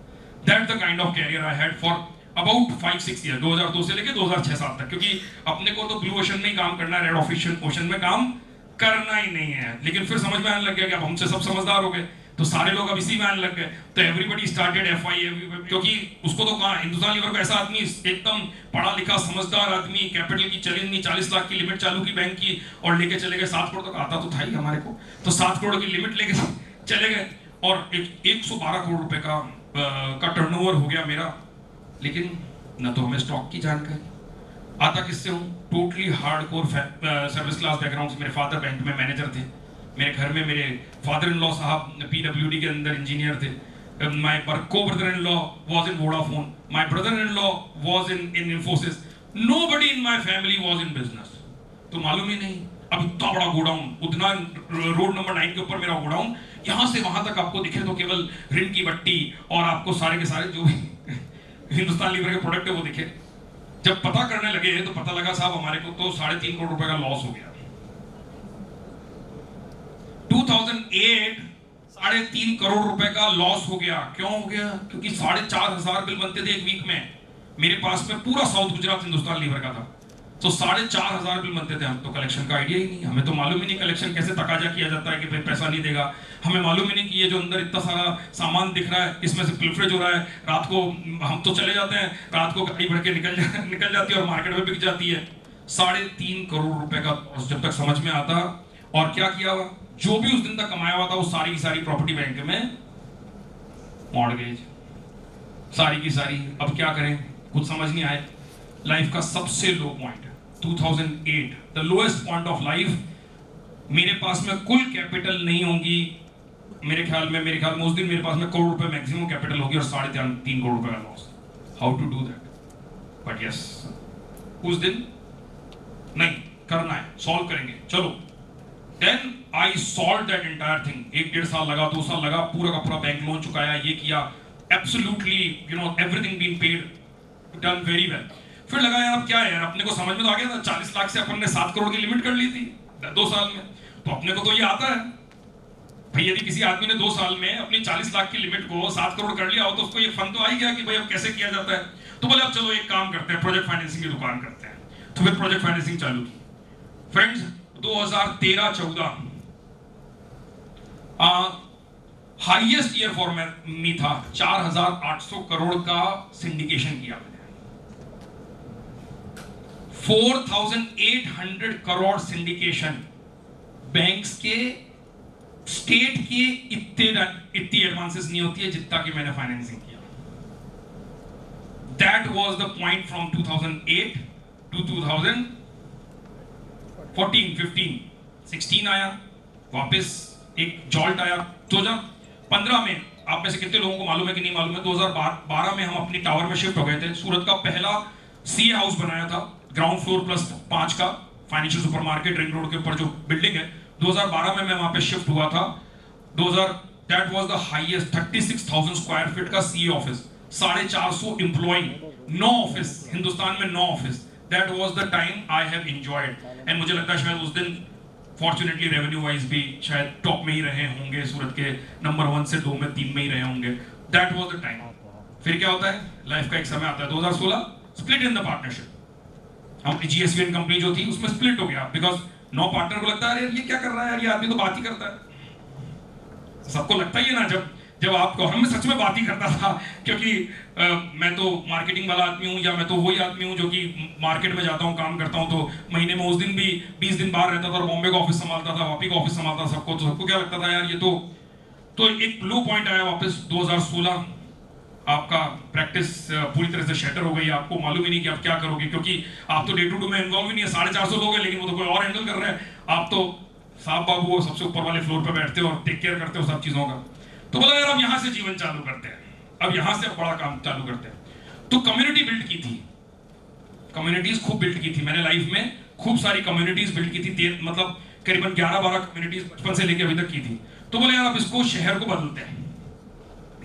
That the kind of career I had for about 5-6 year, 2002 से लेके 2006-7 तक। क्योंकि अपने को तो ब्लू ओशन में ही काम करना है, रेड ओशन में काम करना ही नहीं है। लेकिन फिर समझ में आने लग गया कि अब हमसे सब समझदार हो गए, तो सारे लोग अब इसी में आने लग गए। तो एवरीबॉडी स्टार्टेड एफआई, क्योंकि उसको तो कहा हिंदुस्तान लीवर को ऐसा आदमी, एकदम पढ़ा लिखा समझदार आदमी, कैपिटल की चैलेंज नहीं, 40 लाख की लिमिट चालू की बैंक की और लेके चले गए 7 करोड़ तक। आता तो था ही हमारे को, तो 7 करोड़ की लिमिट लेके चले गए और 112 करोड़ रुपए का टर्नओवर हो गया मेरा। लेकिन न तो हमें स्टॉक की जानकारी, आता किससे हूँ, totally hardcore service class background से। मेरे फादर बैंक में मैनेजर थे, मेरे घर में मेरे फादर इन लॉ साहब पीडब्ल्यूडी के अंदर इंजीनियर थे। My co-brother-in-law was in Vodafone. My brother-in-law was in Infosys. Nobody in my family was in business. तो मालूम ही नहीं। अब इतना बड़ा गोडाउन, उतना रोड नंबर 9 के ऊपर मेरा गोडाउन, यहाँ से वहां तक आपको दिखे तो केवल ऋण की बट्टी और आपको सारे के सारे जो हिंदुस्तान लीवर के प्रोडक्ट है वो दिखे। जब पता करने लगे तो पता लगा साहब हमारे को तो 3.5 करोड़ रुपए का लॉस हो गया। 2008 3.5 करोड़ रुपए का लॉस हो गया। क्यों हो गया? क्योंकि 4,500 बिल बनते थे एक वीक में। मेरे पास में पूरा साउथ गुजरात हिंदुस्तान लीवर का था, तो 4,500 बिल बनते थे। हम तो कलेक्शन का आइडिया ही नहीं, हमें तो मालूम ही नहीं कलेक्शन कैसे तकाजा किया जाता है कि भाई पैसा नहीं देगा। हमें मालूम ही नहीं कि ये जो अंदर इतना सारा सामान दिख रहा है इसमें से पिलफरेज हो रहा है। रात को हम तो चले जाते हैं, रात को गाड़ी भर के निकल जाती है और मार्केट में बिक जाती है। 3.5 करोड़ रुपए का जब तक समझ में आता। और क्या किया हुआ, जो भी उस दिन तक कमाया हुआ था वो सारी की सारी प्रॉपर्टी बैंक में मॉर्गेज, सारी की सारी। अब क्या करें, कुछ समझ नहीं आए। लाइफ का सबसे low point 2008, the lowest point of life. मेरे पास में कुल कैपिटल नहीं होगी, मेरे ख्याल में उस दिन मेरे पास में करोड़ रुपए मैक्सिमम कैपिटल होगी और 3.5 करोड़ रुपए का loss. How to do that? But yes, उस दिन नहीं करना है, सॉल्व करेंगे, चलो। Then I solve that entire thing. 1-1.5 साल लगा, 2 साल लगा, पूरा का पूरा बैंक लोन चुकाया, ये किया, absolutely everything been paid, done very well. फिर लगा यार अब क्या है यार, अपने को समझ में तो आ गया था 40 लाख से अपन ने 7 करोड़ की लिमिट कर ली थी 2 साल में, तो अपने को तो ये आता है भाई। यदि किसी आदमी ने 2 साल में अपनी 40 लाख की लिमिट को 7 करोड़ कर लिया हो तो उसको ये फन तो आ ही गया कि भाई अब कैसे किया जाता है। तो बोले अब चलो एक काम करते हैं, प्रोजेक्ट फाइनेंसिंग की दुकान करते हैं। तो फिर प्रोजेक्ट फाइनेंसिंग चालू की। Friends 2013-14 highest year for me था। 4,800 करोड़ का सिंडिकेशन किया मैंने। 4,800 करोड़ सिंडिकेशन। बैंक्स के, स्टेट के इतनी एडवांसेस नहीं होती है जितना कि मैंने फाइनेंसिंग किया। That was the point from 2008 to 2014, 15, 16 आया, वापस एक जॉल्ट आया। 2015 में आप में से कितने लोगों को मालूम है कि नहीं मालूम है, 2012 में हम अपनी टावर में शिफ्ट हो गए थे। सूरत का पहला सीए हाउस बनाया था, ग्राउंड फ्लोर +5 का, फाइनेंशियल सुपरमार्केट रिंग रोड के ऊपर जो बिल्डिंग है। 2012 में मैं वहां पे शिफ्ट हुआ था। That was the highest 36,000 square feet का CA office, 450 employ, 9 office, Hindustan में 9 office. That was the time I have enjoyed. And मुझे लगता है शायद उस दिन फॉर्चुनेटली रेवेन्यू वाइज भी शायद टॉप में ही रहे होंगे, सूरत के नंबर 1 से 2 में 3 में ही रहे होंगे। That was the time. फिर क्या होता है, लाइफ का एक समय आता है 2016, स्प्लिट इन द पार्टनरशिप। हमारी GSVN कंपनी जो थी उसमें स्प्लिट हो गया, बिकॉज 9 पार्टनर को लगता है यार ये क्या कर रहा है यार, ये आदमी तो बात ही करता है। सबको लगता ही है ना, जब आपको, हम सच में बात ही करता था, क्योंकि मैं तो मार्केटिंग वाला आदमी हूँ, या मैं तो वही आदमी हूँ जो कि मार्केट में जाता हूँ, काम करता हूँ, तो महीने में उस दिन भी 20 दिन बाहर रहता था और बॉम्बे का ऑफिस संभालता था, वापी का ऑफिस संभालता था सबको। तो सबको क्या लगता था यार ये तो एक लो पॉइंट आया वापस 2016। आपका प्रैक्टिस पूरी तरह से शटर हो गई, आपको मालूम ही नहीं कि आप क्या करोगे, क्योंकि आप तो डे टू डे में इन्वॉल्व ही नहीं है। 450 लोग हैं लेकिन वो तो कोई और हैंडल कर रहे हैं, आप तो साहब बाबू वो सबसे ऊपर वाले फ्लोर पे बैठते हो और टेक केयर करते हो सब चीजों का। तो बोला यार अब यहाँ से जीवन चालू करते हैं, अब यहाँ से बड़ा काम चालू करते हैं। तो कम्युनिटी बिल्ड की थी, कम्युनिटीज खूब बिल्ड की थी मैंने लाइफ में, खूब सारी कम्युनिटीज बिल्ड की थी, मतलब करीबन 11-12 कम्युनिटीज बचपन से लेकर अभी तक की थी। तो बोले यार अब इसको शहर को बदलते हैं।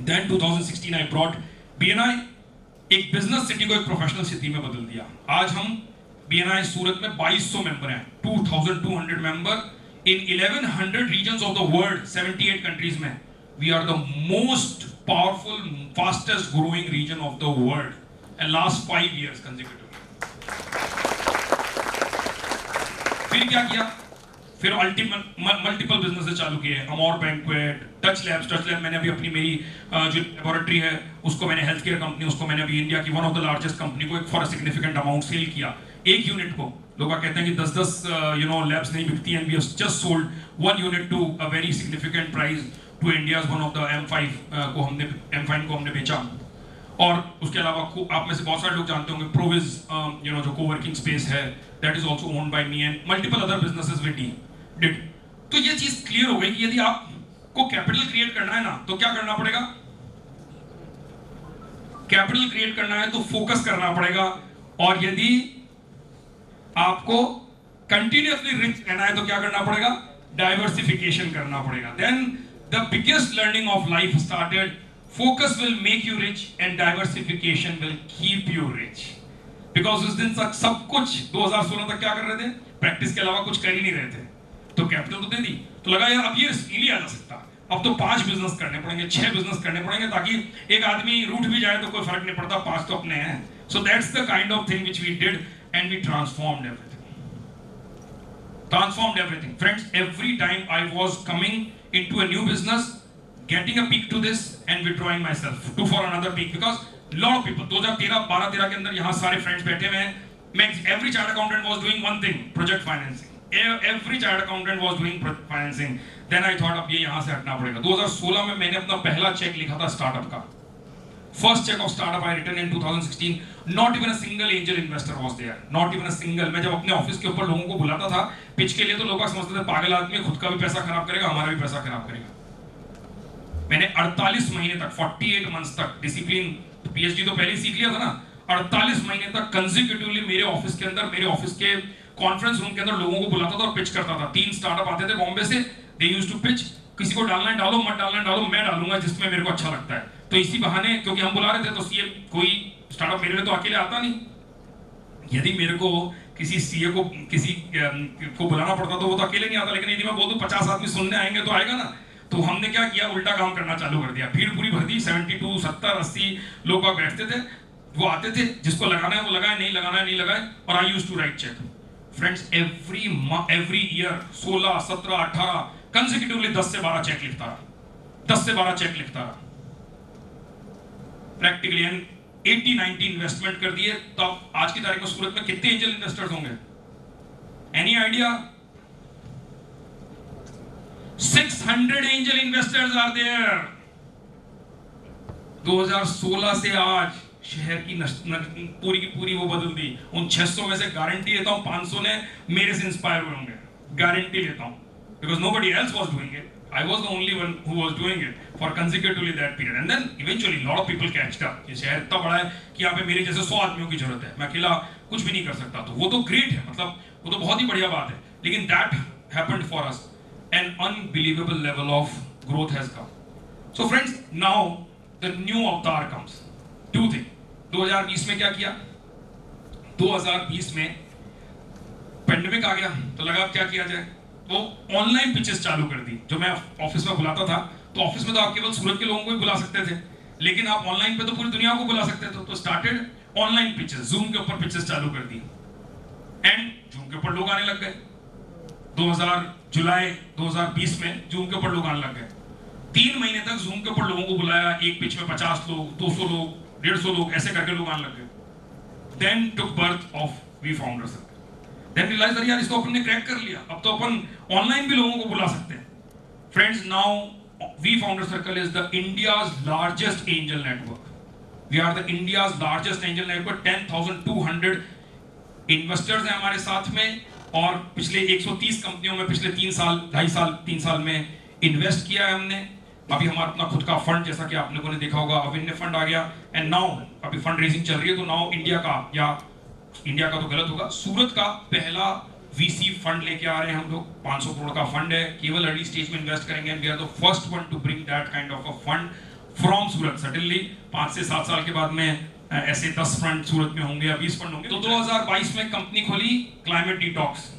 Then 2016 I brought BNI, एक बिजनेस सिटी को एक प्रोफेशनल सिटी में बदल दिया। आज हम BNI सूरत में 2200 मेंबर हैं, 2200 member in 1100 regions of the world, 78 countries में। We are the most powerful, fastest growing region of the world and last 5 years consecutively। फिर क्या किया, फिर मल्टीपल बिजनेसेस चालू किए, अमोर बैंक्वेट, टच लैब मैंने अभी अपनी मेरी जो लेबोरेटरी है उसको मैंने, हेल्थ केयर कंपनी, उसको मैंने अभी इंडिया की one of the largest company को एक for a significant amount sale किया। एक यूनिट को लोग कहते हैं कि 10-10 लैब्स नहीं बिकती हैं, we have just sold 1 unit to a very significant price to India's one of the M5 को हमने बेचा। और उसके अलावा आप में से बहुत सारे लोग जानते होंगे प्रोविज जो कोवर्किंग स्पेस है, that is also owned by me and multiple other businesses we did. तो ये चीज क्लियर हो गई कि यदि आपको कैपिटल क्रिएट करना है ना तो क्या करना पड़ेगा, कैपिटल क्रिएट करना है तो फोकस करना पड़ेगा, और यदि आपको कंटिन्यूअसली रिच रहना है तो क्या करना पड़ेगा, डाइवर्सिफिकेशन करना पड़ेगा। Then the biggest learning of life started Focus will make you rich and diversification will keep you rich. Because उस दिन तक सब कुछ 2016 तक क्या कर रहे थे? प्रैक्टिस के अलावा कुछ कर ही नहीं रहे थे. तो कैपिटल तो दे दी. तो लगा यार अब ये रिस्क नहीं लिया जा सकता. अब तो 5 बिजनेस करने पड़ेंगे, 6 बिजनेस करने पड़ेंगे ताकि एक आदमी रूठ भी जाए तो कोई फर्क नहीं पड़ता, 5 तो अपने हैं. So that's the kind of thing which we did and we transformed everything. Transformed everything. Friends, every time I was coming into a new business, getting a peak to this and withdrawing myself to for another peak because lot of people 2013 के अंदर यहाँ सारे friends बैठे हुए हैं. Every chartered accountant was doing one thing, project financing. Every chartered accountant was doing project financing. Then I thought अब ये यहाँ से हटना पड़ेगा. 2016 में मैंने अपना पहला चेक लिखा था स्टार्टअप का. First check of startup I written in 2016. Not even a single angel investor was there. Not even a single. मैं जब अपने ऑफिस के ऊपर लोगों को बुलाता था पिच के लिए तो लोग समझते थे पागल आदमी खुद का भी पैसा खराब करेगा, हमारा भी पैसा खराब करेगा. मैंने 48 महीने तक 48 मंथ्स तक डिसिप्लिन पीएचडी तो पहले ही सीख लिया था ना. 48 महीने तक कंसेक्यूटिवली मेरे ऑफिस के अंदर मेरे ऑफिस के कॉन्फ्रेंस रूम के अंदर लोगों को बुलाता था और पिच करता था. 3 स्टार्टअप आते थे बॉम्बे से. They used to pitch. किसी को डालना है डालो, मत डालना है डालो, मैं डालूंगा जिसमें मेरे को अच्छा लगता है. तो इसी बहाने क्योंकि हम बुला रहे थे तो सीए कोई स्टार्टअप मेरे लिए तो अकेले आता नहीं. यदि मेरे को किसी सीए को किसी को बुलाना पड़ता तो वो तो अकेले नहीं आता. लेकिन यदि मैं बोल दूं 50 आदमी सुनने आएंगे तो आएगा ना. तो हमने क्या किया, उल्टा काम करना चालू कर दिया. भीड़ पूरी भर दी. 72, 70, 80 लोग बैठते थे. वो आते थे, जिसको लगाना है वो लगाए, नहीं लगाना है नहीं लगाए. और I used to write check. Friends, every year 16, 17, 18 consecutively 10 से 12 चेक लिखता रहा. 10 से 12 चेक लिखता रहा प्रैक्टिकली. एंड 80-90 इन्वेस्टमेंट कर दिए. तो आज की तारीख में सूरत में कितने एंजल इन्वेस्टर्स होंगे? Any idea? 600 angel investors are there. 2016 से आज शहर की पूरी की पूरी वो बदल दी. उन 600 में से गारंटी लेता हूं 500 ने मेरे से इंस्पायर हुए होंगे. गारंटी लेता हूं. Because nobody else was doing it. I was the only one who was doing it for consecutively that period. And then eventually lot of people catched up. ये शहर इतना बड़ा है कि यहाँ पे मेरे जैसे 100 आदमियों की जरूरत है. मैं अकेला कुछ भी नहीं कर सकता. तो वो तो ग्रेट है, मतलब वो तो बहुत ही बढ़िया बात है. लेकिन that happened for us. An unbelievable level of growth has come. So friends, now the new avatar comes. 2 things. 2020 में क्या किया? 2020 में पेंडेमिक आ गया तो लगा अब क्या किया जाए. तो ऑनलाइन पिचेस चालू कर दी. जो मैं ऑफिस में बुलाता था तो ऑफिस में तो आप केवल सूरत के लोगों को ही बुला सकते थे, लेकिन आप ऑनलाइन पे तो पूरी दुनिया को बुला सकते थे. तो स्टार्टेड ऑनलाइन पिचेस. जूम के ऊपर पिचेस चालू कर दी एंड जूम के ऊपर लोग आने लग गए. जुलाई 2020 में जूम के ऊपर लोग आने लग गए. 3 महीने तक जूम के ऊपर लोगों को बुलाया. एक पिच में 50 लोग, 200 लोग, 150 लोग, ऐसे करके लोग आने लग गए. Then took birth of we founder circle. Then realize that यार इसको अपन ने क्रैक कर लिया. अब तो अपन ऑनलाइन भी लोगों को बुला सकते हैं. Friends, now We Founder Circle is the India's largest angel network. We are the India's largest angel network. 10,200 investors हैं हमारे साथ में और पिछले 130 कंपनियों में पिछले 3 साल 3 साल में इन्वेस्ट किया है हमने. अभी हमारा अपना खुद का फंड, जैसा कि आप लोगों ने देखा होगा, अविन्य फंड आ गया. एंड नाउ अभी फंड रेजिंग चल रही है. तो नाउ इंडिया का तो गलत होगा, सूरत का पहला वीसी फंड लेके आ रहे हैं हम लोग. 500 करोड़ का फंड है. केवल अर्ली स्टेज में इन्वेस्ट करेंगे. And we are the first one to bring that kind of a fund from Surat. Suddenly 5 से 7 साल के बाद में ऐसे 10 फंड सूरत में होंगे या 20 फंड होंगे. तो 2022 में कंपनी खोली क्लाइमेट डिटॉक्स,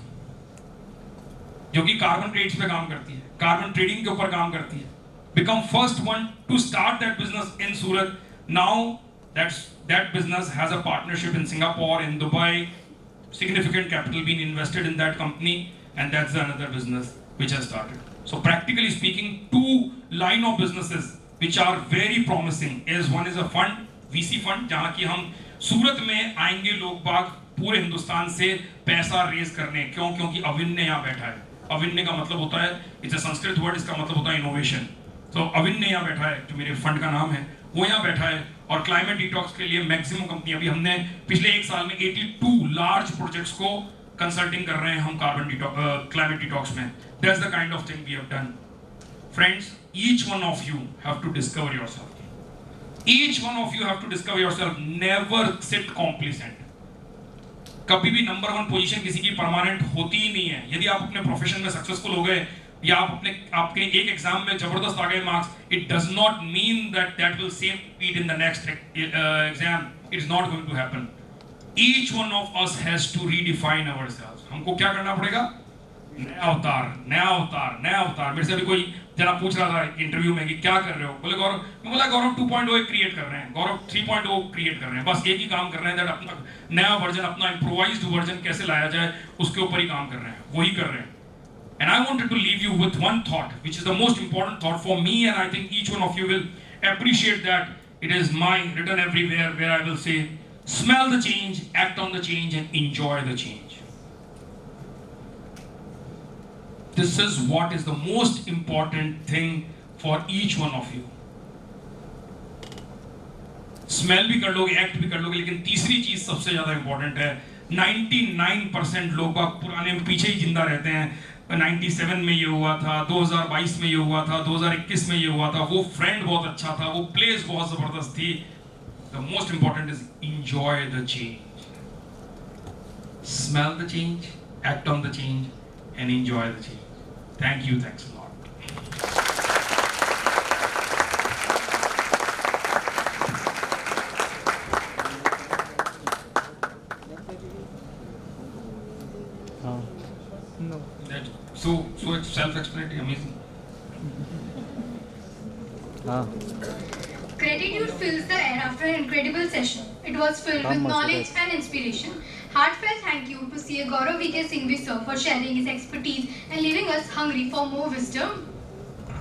जो कि कार्बन ट्रेड्स पे काम करती है, कार्बन ट्रेडिंग के ऊपर काम करती है. Become first one to start that business in Surat. Now that business has a partnership in Singapore, in Dubai. Significant capital being invested in that company, and that's another business which has started. So practically speaking, 2 line of businesses which are very promising is one is a fund, VC fund, जहाँ की हम सूरत में आएंगे लोग बाग पूरे हिंदुस्तान से पैसा raise करने. क्यों? क्योंकि अविन्य यहाँ बैठा है. अविन्य का मतलब होता है, इट्स अ संस्कृत वर्ड, इसका मतलब होता है इनोवेशन. तो अविन्य यहाँ बैठा है, जो मेरे फंड का नाम है, वो यहाँ बैठा है. और क्लाइमेट डिटॉक्स के लिए मैक्सिमम कंपनी, अभी हमने पिछले 1 साल में 82 लार्ज प्रोजेक्ट्स को कंसल्टिंग कर रहे हैं हम क्लाइमेट डिटॉक्स में. That's the kind of thing we have done. Friends, each one of you have to discover yourself. Each one of you have to discover yourself. Never sit complacent. कभी भी number 1 position किसी की permanent होती ही नहीं है. यदि आप अपने प्रोफेशन में सक्सेसफुल हो गए या आप अपने आपके एक एग्जाम में जबरदस्त आ गए marks, it does not mean that that will same repeat in the next exam. It is not going to happen. Each one of us has to redefine ourselves. हमको क्या करना पड़ेगा? नया अवतार, नया अवतार, नया अवतार. मेरे से अभी कोई जना पूछ रहा था इंटरव्यू में कि क्या कर रहे हो, बोले गौरव. मैं बोला गौरव 2.0 क्रिएट कर रहे हैं, गौरव 3.0 क्रिएट कर रहे हैं. बस एक ही काम कर रहे हैं, दैट अपना नया वर्जन, अपना इम्प्रोवाइज्ड वर्जन कैसे लाया जाए उसके ऊपर ही काम कर रहे हैं, वही कर रहे हैं. And I wanted to leave you with one thought, which is the most important thought for me, and I think each one of you will appreciate that. It is mine, written everywhere, where I will say, smell the change, act on the change, and enjoy the change. This is what is the most important thing for each one of you. Smell भी कर लोगे, act भी कर लोगे, लेकिन तीसरी चीज सबसे ज्यादा इंपॉर्टेंट है. 99% लोग पुराने में पीछे ही जिंदा रहते हैं. 97 में ये हुआ था, 2022 में ये हुआ था, 2021 में ये हुआ था, वो फ्रेंड बहुत अच्छा था, वो प्लेस बहुत जबरदस्त थी. The most important is enjoy the change. Smell the change, act on the change, and enjoy the change. Thank you, thanks a lot. So it's self-explanatory, amazing. Gratitude fills the air after an incredible session. It was filled with knowledge and inspiration. Heartfelt thank you to CA Gaurav V.K. Singhvi sir for sharing his expertise and leaving us hungry for more wisdom.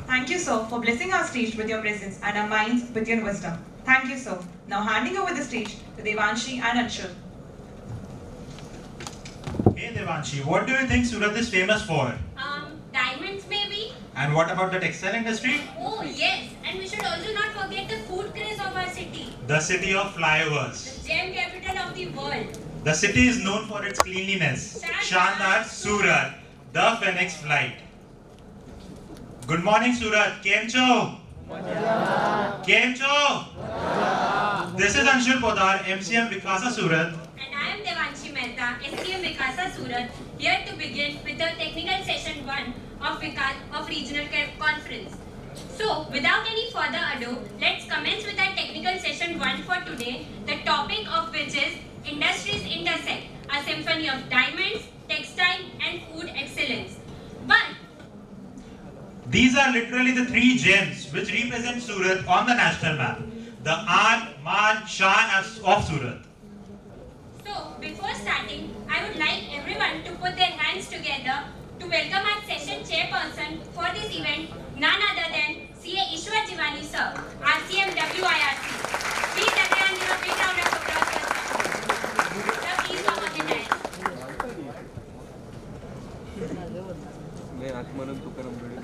Thank you, sir, for blessing our stage with your presence and our minds with your wisdom. Thank you, sir. Now handing over the stage to Devanshi and Anshul. Hey Devanshi, what do you think Surat is famous for? Diamonds maybe? And what about the textile industry? Oh yes, and we should also not forget the food craze of our city. The city of flyovers. The gem capital of the world. The city is known for its cleanliness. Shandar Surat, the Phoenix flight. Good morning Surat, Kem cho? Kem cho? This is Anshul Podar, MCM Vikasa Surat. And I am Devanshi Mehta, SCM Vikasa Surat, here to begin with the technical session 1 of Regional Conference. So, without any further ado, let's commence with our technical session 1 for today, the topic of which is Industries Intersect, a symphony of diamonds, textile and food excellence. But these are literally the three gems which represent Surat on the national map. The Aan, Maan, Shaan of Surat. So, before starting, I would like everyone to put their hands together to welcome our session chairperson for this event, none other than CA Ishwar Jiwani sir, RCM WIRC. Please everyone give a big round of applause for sir. Sir, please come on the dais. मैं आत्मानंद तो करम बड़े